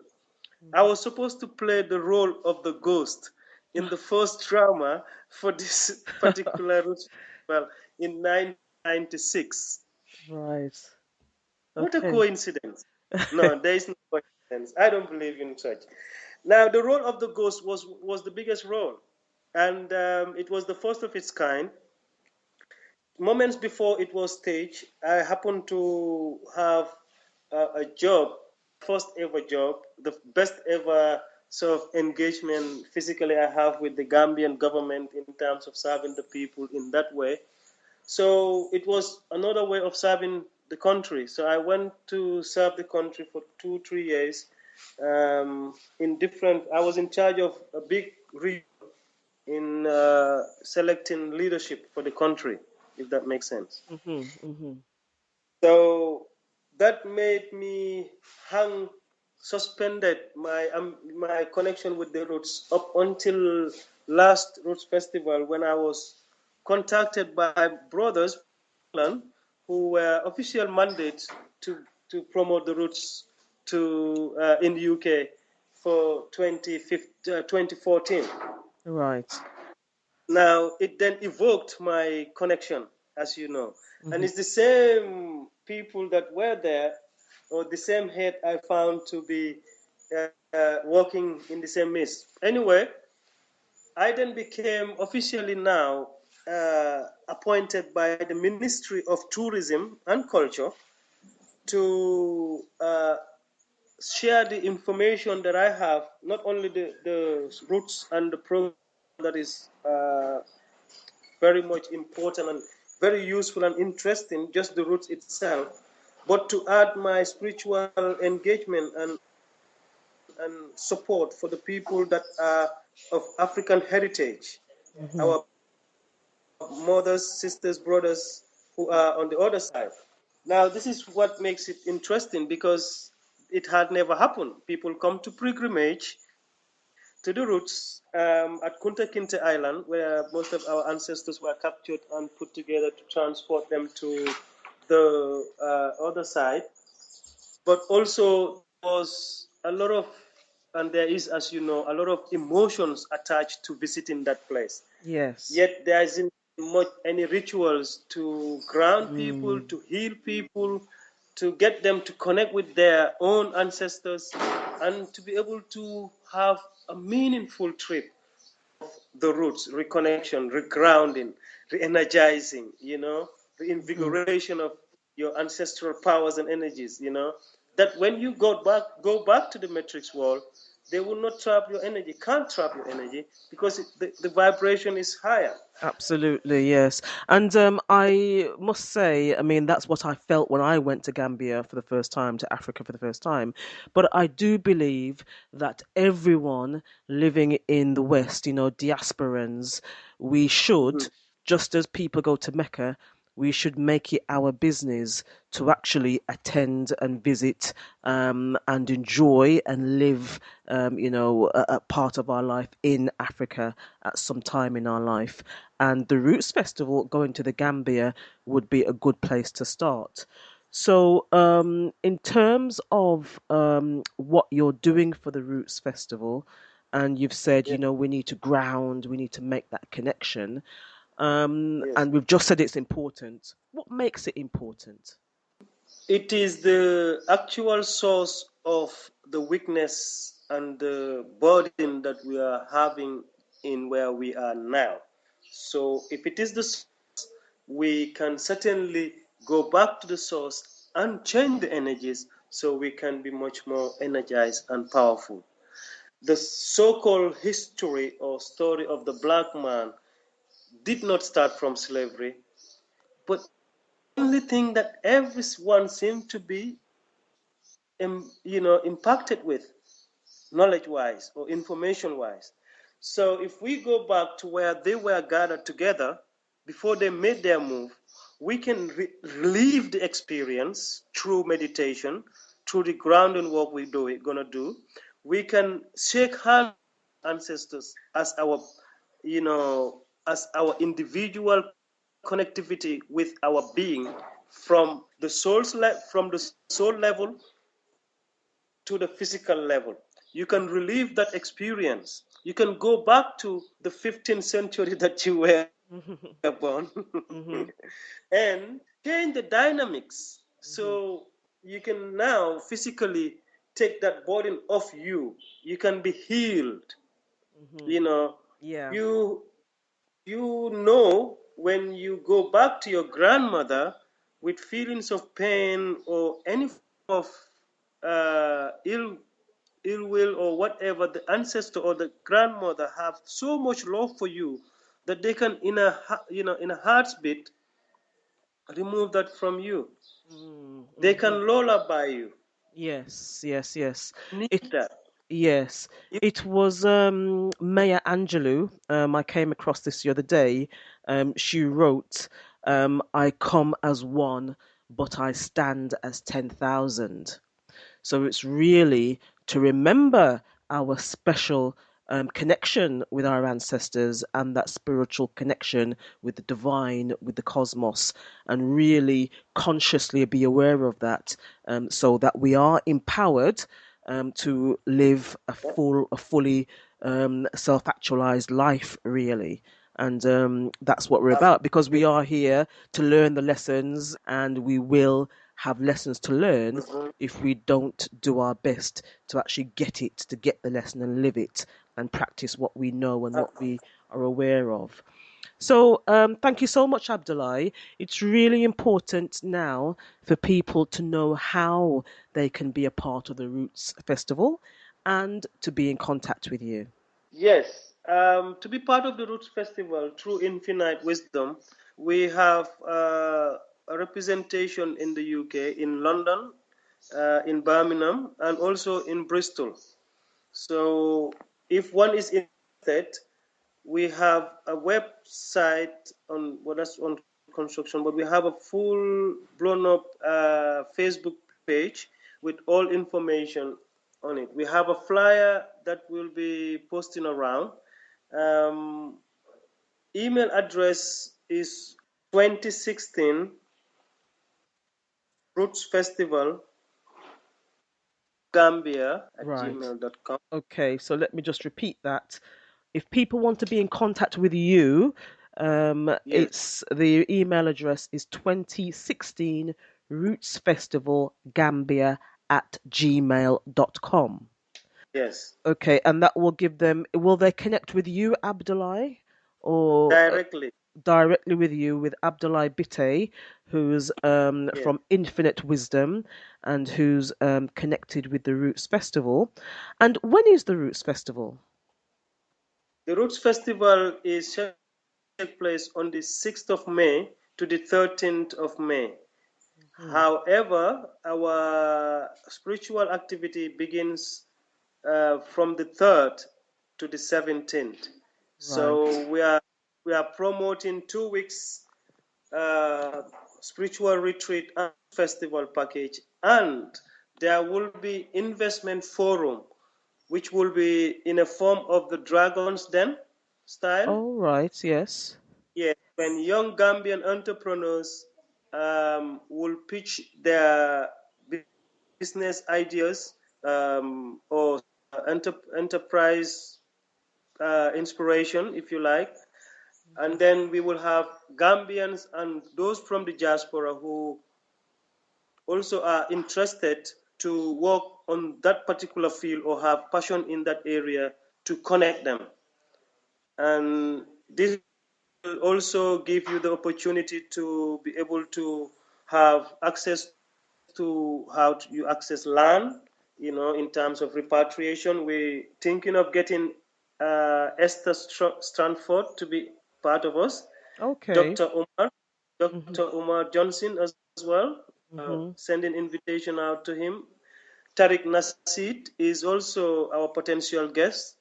I was supposed to play the role of the ghost in the first drama for this particular Roots Festival in 1996. Right. What a Okay. coincidence. No, there is no coincidence. I don't believe in such. Now, the role of the ghost was the biggest role, and it was the first of its kind. Moments before it was staged, I happened to have a job, first ever job, the best ever sort of engagement physically I have with the Gambian government in terms of serving the people in that way. So it was another way of serving the country. So I went to serve the country for 2, 3 years in different. I was in charge of a big region in selecting leadership for the country, if that makes sense. Hmm. Hmm. So that made me hang suspended my connection with the roots up until last Roots Festival when I was contacted by brothers in England who were official mandates to promote the roots to in the UK for 2014. Right. Now, it then evoked my connection, as you know. And Hmm. it's the same people that were there, or the same head I found to be working in the same midst. Anyway, I then became officially now appointed by the Ministry of Tourism and Culture to share the information that I have, not only the roots and the program that is very much important and very useful and interesting, just the roots itself, but to add my spiritual engagement and and support for the people that are of African heritage, our mothers, sisters, brothers who are on the other side. Now, this is what makes it interesting because it had never happened. People come to pilgrimage to the roots at Kunta Kinte Island, where most of our ancestors were captured and put together to transport them to the other side. But also, there was a lot of, and there is, as you know, a lot of emotions attached to visiting that place. Yes. Yet there isn't much any rituals to ground people, Mm. to heal people, to get them to connect with their own ancestors, and to be able to have a meaningful trip, the roots, reconnection, regrounding, re-energizing, reinvigoration of your ancestral powers and energies, that when you go back to the matrix world, they will not trap your energy, can't trap your energy because the vibration is higher. Absolutely, yes. And I must say, I mean, that's what I felt when I went to Gambia for the first time, to Africa for the first time. But I do believe that everyone living in the West, diasporans, we should, Mhm. just as people go to Mecca, we should make it our business to actually attend and visit and enjoy and live, a part of our life in Africa at some time in our life. And the Roots Festival, going to the Gambia, would be a good place to start. So, in terms of what you're doing for the Roots Festival, and you've said, Yeah, we need to ground, we need to make that connection. yes. And we've just said it's important. What makes it important? It is the actual source of the weakness and the burden that we are having in where we are now. So, if it is the source, we can certainly go back to the source and change the energies so we can be much more energized and powerful. The so called history or story of the black man did not start from slavery, but only thing that everyone seemed to be impacted with knowledge wise or information wise. So if we go back to where they were gathered together before they made their move, we can relive the experience through meditation, through the grounding work we're gonna do. We can shake hands with ancestors as our individual connectivity with our being from the soul level to the physical level. You can relive that experience. You can go back to the 15th century that you were born Hmm. and change the dynamics. Hmm. So you can now physically take that burden off you. You can be healed. Hmm. You know, Yeah. you when you go back to your grandmother with feelings of pain or any form of ill will or whatever, the ancestor or the grandmother have so much love for you that they can in a heartbeat remove that from you. They Mm-hmm. can lullaby you. Yes, yes, yes. Need It that. yes. You, It was Maya Angelou. I came across this the other day. She wrote, I come as one, but I stand as 10,000. So it's really to remember our special connection with our ancestors and that spiritual connection with the divine, with the cosmos, and really consciously be aware of that, so that we are empowered to live a fully self-actualized life, really. And that's what we're about, because we are here to learn the lessons, and we will have lessons to learn if we don't do our best to actually to get the lesson and live it and practice what we know and what we are aware of. So, thank you so much, Abdullah. It's really important now for people to know how they can be a part of the Roots Festival and to be in contact with you. yes, to be part of the Roots Festival through Infinite Wisdom, we have a representation in the UK, in London, in Birmingham, and also in Bristol. So if one is interested, we have a website on that's on construction, but we have a full blown up Facebook page with all information on it. We have a flyer that will be posting around. Um, Email address is 2016 Roots Festival Gambia at Right. gmail.com. Okay, so let me just repeat that. If people want to be in contact with you, Yes, it's the email address is 2016 Roots Festival Gambia at gmail.com. yes, Okay, and that will give them, will they connect with you, Abdullah, or directly. directly with you with Abdoulie Bittaye, who's Yes. from Infinite Wisdom and who's connected with the Roots Festival? And when is the Roots Festival? The Roots Festival is scheduled to take place on the 6th of May to the 13th of May. Mhm. However, our spiritual activity begins from the 3rd to the 17th. Right. So we are promoting 2 weeks uh, spiritual retreat and festival package, and there will be investment forum, which will be in a form of the Dragon's Den style. All right. Yes. Yeah, when young Gambian entrepreneurs will pitch their business ideas or enterprise inspiration, if you like. And then we will have Gambians and those from the diaspora who also are interested to work on that particular field or have passion in that area to connect them. And this will also give you the opportunity to be able to have access to how you access land, in terms of repatriation. We're thinking of getting Esther Stranford to be part of us, Okay. Dr. Umar, Mhm. Dr. Umar Johnson as well, Mhm. sending invitation out to him. Tariq Nasid is also our potential guest.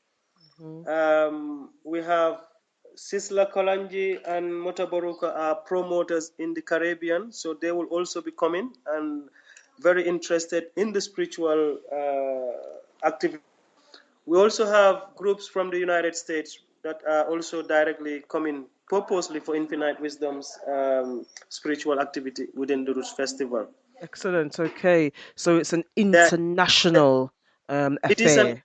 Mhm. We have Sisla Kolanji and Motaboruka are promoters in the Caribbean, so they will also be coming and very interested in the spiritual activity. We also have groups from the United States that are also directly coming purposely for Infinite Wisdom's spiritual activity within the Roots Festival. Excellent. Okay. So it's an There, international it is an affair.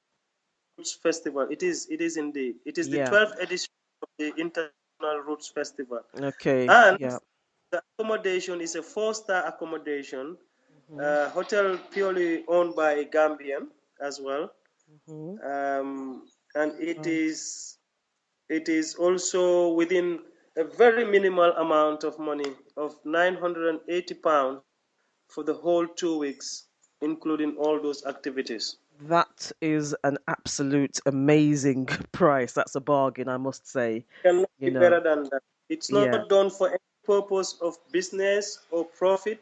Roots Festival. It is indeed. It is the Yeah. 12th edition of the International Roots Festival. Okay. And Yeah. the accommodation is a four-star accommodation, Mhm. hotel purely owned by a Gambian as well. Mhm. And it Right. is it is also within a very minimal amount of money of £980 for the whole 2 weeks, including all those activities. That is an absolute amazing price. That's a bargain, I must say. Cannot You be know. better than that. It's Yeah. not done for any purpose of business or profit.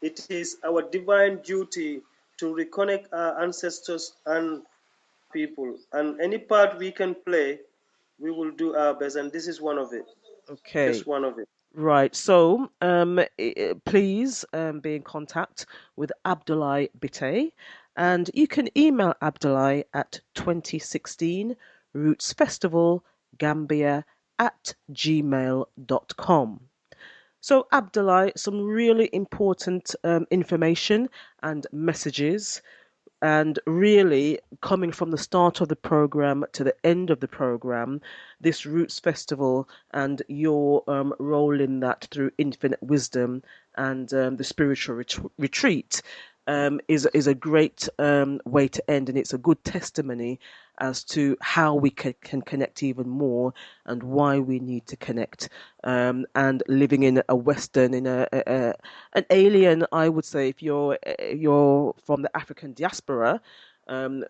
It is our divine duty to reconnect our ancestors and people. And any part we can play, we will do our best. And this is one of it. Okay. Just one of it. Right. So, please be in contact with Abdullah Bittaye, and you can email Abdullah at 2016 Roots Festival Gambia at gmail.com. So, Abdullah, some really important information and messages, and really, coming from the start of the program to the end of the program, this Roots Festival and your role in that through Infinite Wisdom and the spiritual retreat is a great way to end, and it's a good testimony as to how we can connect even more and why we need to connect. And living in a Western, in an alien, I would say, if you're from the African diaspora,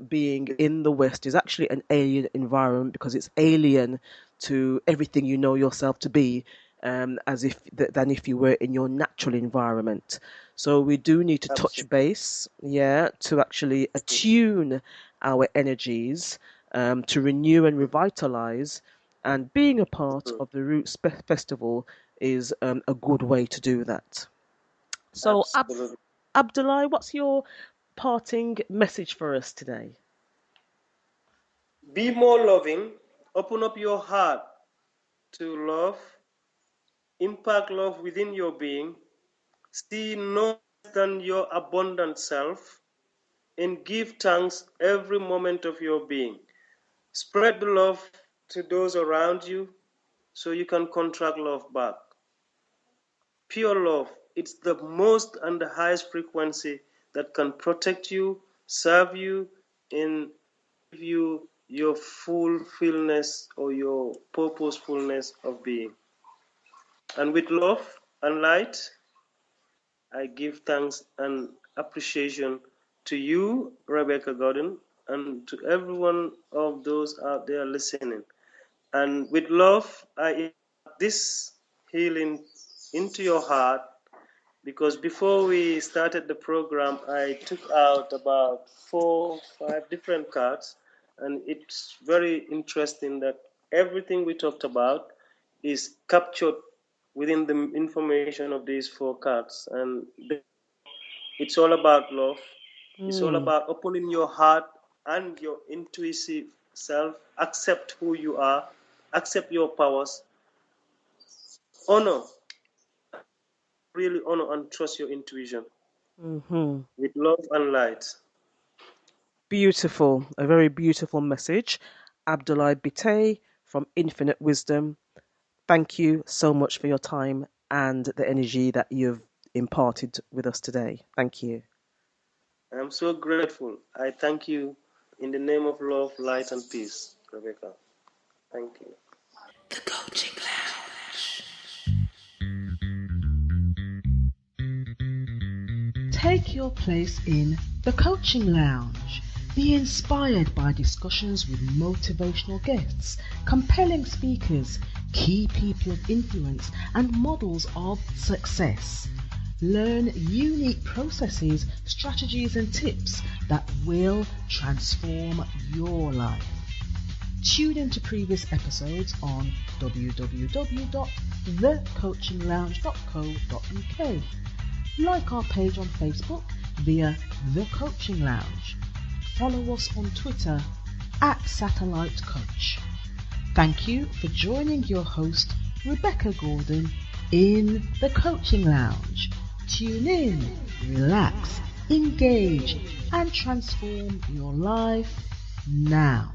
being in the West is actually an alien environment because it's alien to everything you know yourself to be. than if you were in your natural environment. So we do need to touch Absolutely. base, yeah, to actually attune our energies, to renew and revitalize. And being a part Mhm. of the Roots Festival is a good way to do that. So, Absolutely. Abdullah, what's your parting message for us today? Be more loving. Open up your heart to love. Impact love within your being. See no less than your abundant self. And give thanks every moment of your being. Spread the love to those around you so you can contract love back. Pure love, it's the most and the highest frequency that can protect you, serve you, and give you your fulfillness or your purposefulness of being. And with love and light, I give thanks and appreciation to you, Rebecca Gordon, and to everyone of those out there listening. And with love, I impart this healing into your heart because before we started the program, I took out about 4, 5 different cards, and it's very interesting that everything we talked about is captured within the information of these 4 cards. And it's all about love. It's all Mm, about opening your heart and your intuitive self, accept who you are, accept your powers, honor, really honor and trust your intuition hmm. with love and light. Beautiful, a very beautiful message. Abdullah Bittaye from Infinite Wisdom. Thank you so much for your time and the energy that you've imparted with us today. Thank you. I'm so grateful. I thank you in the name of love, light, and peace, Rebecca. Thank you. The Coaching Lounge. Take your place in the Coaching Lounge. Be inspired by discussions with motivational guests, compelling speakers, key people of influence, and models of success. Learn unique processes, strategies, and tips that will transform your life. Tune into previous episodes on www.thecoachinglounge.co.uk. Like our page on Facebook via The Coaching Lounge. Follow us on Twitter @Satellite Coach. Thank you for joining your host, Rebecca Gordon, in The Coaching Lounge. Tune in, relax, engage, and transform your life now.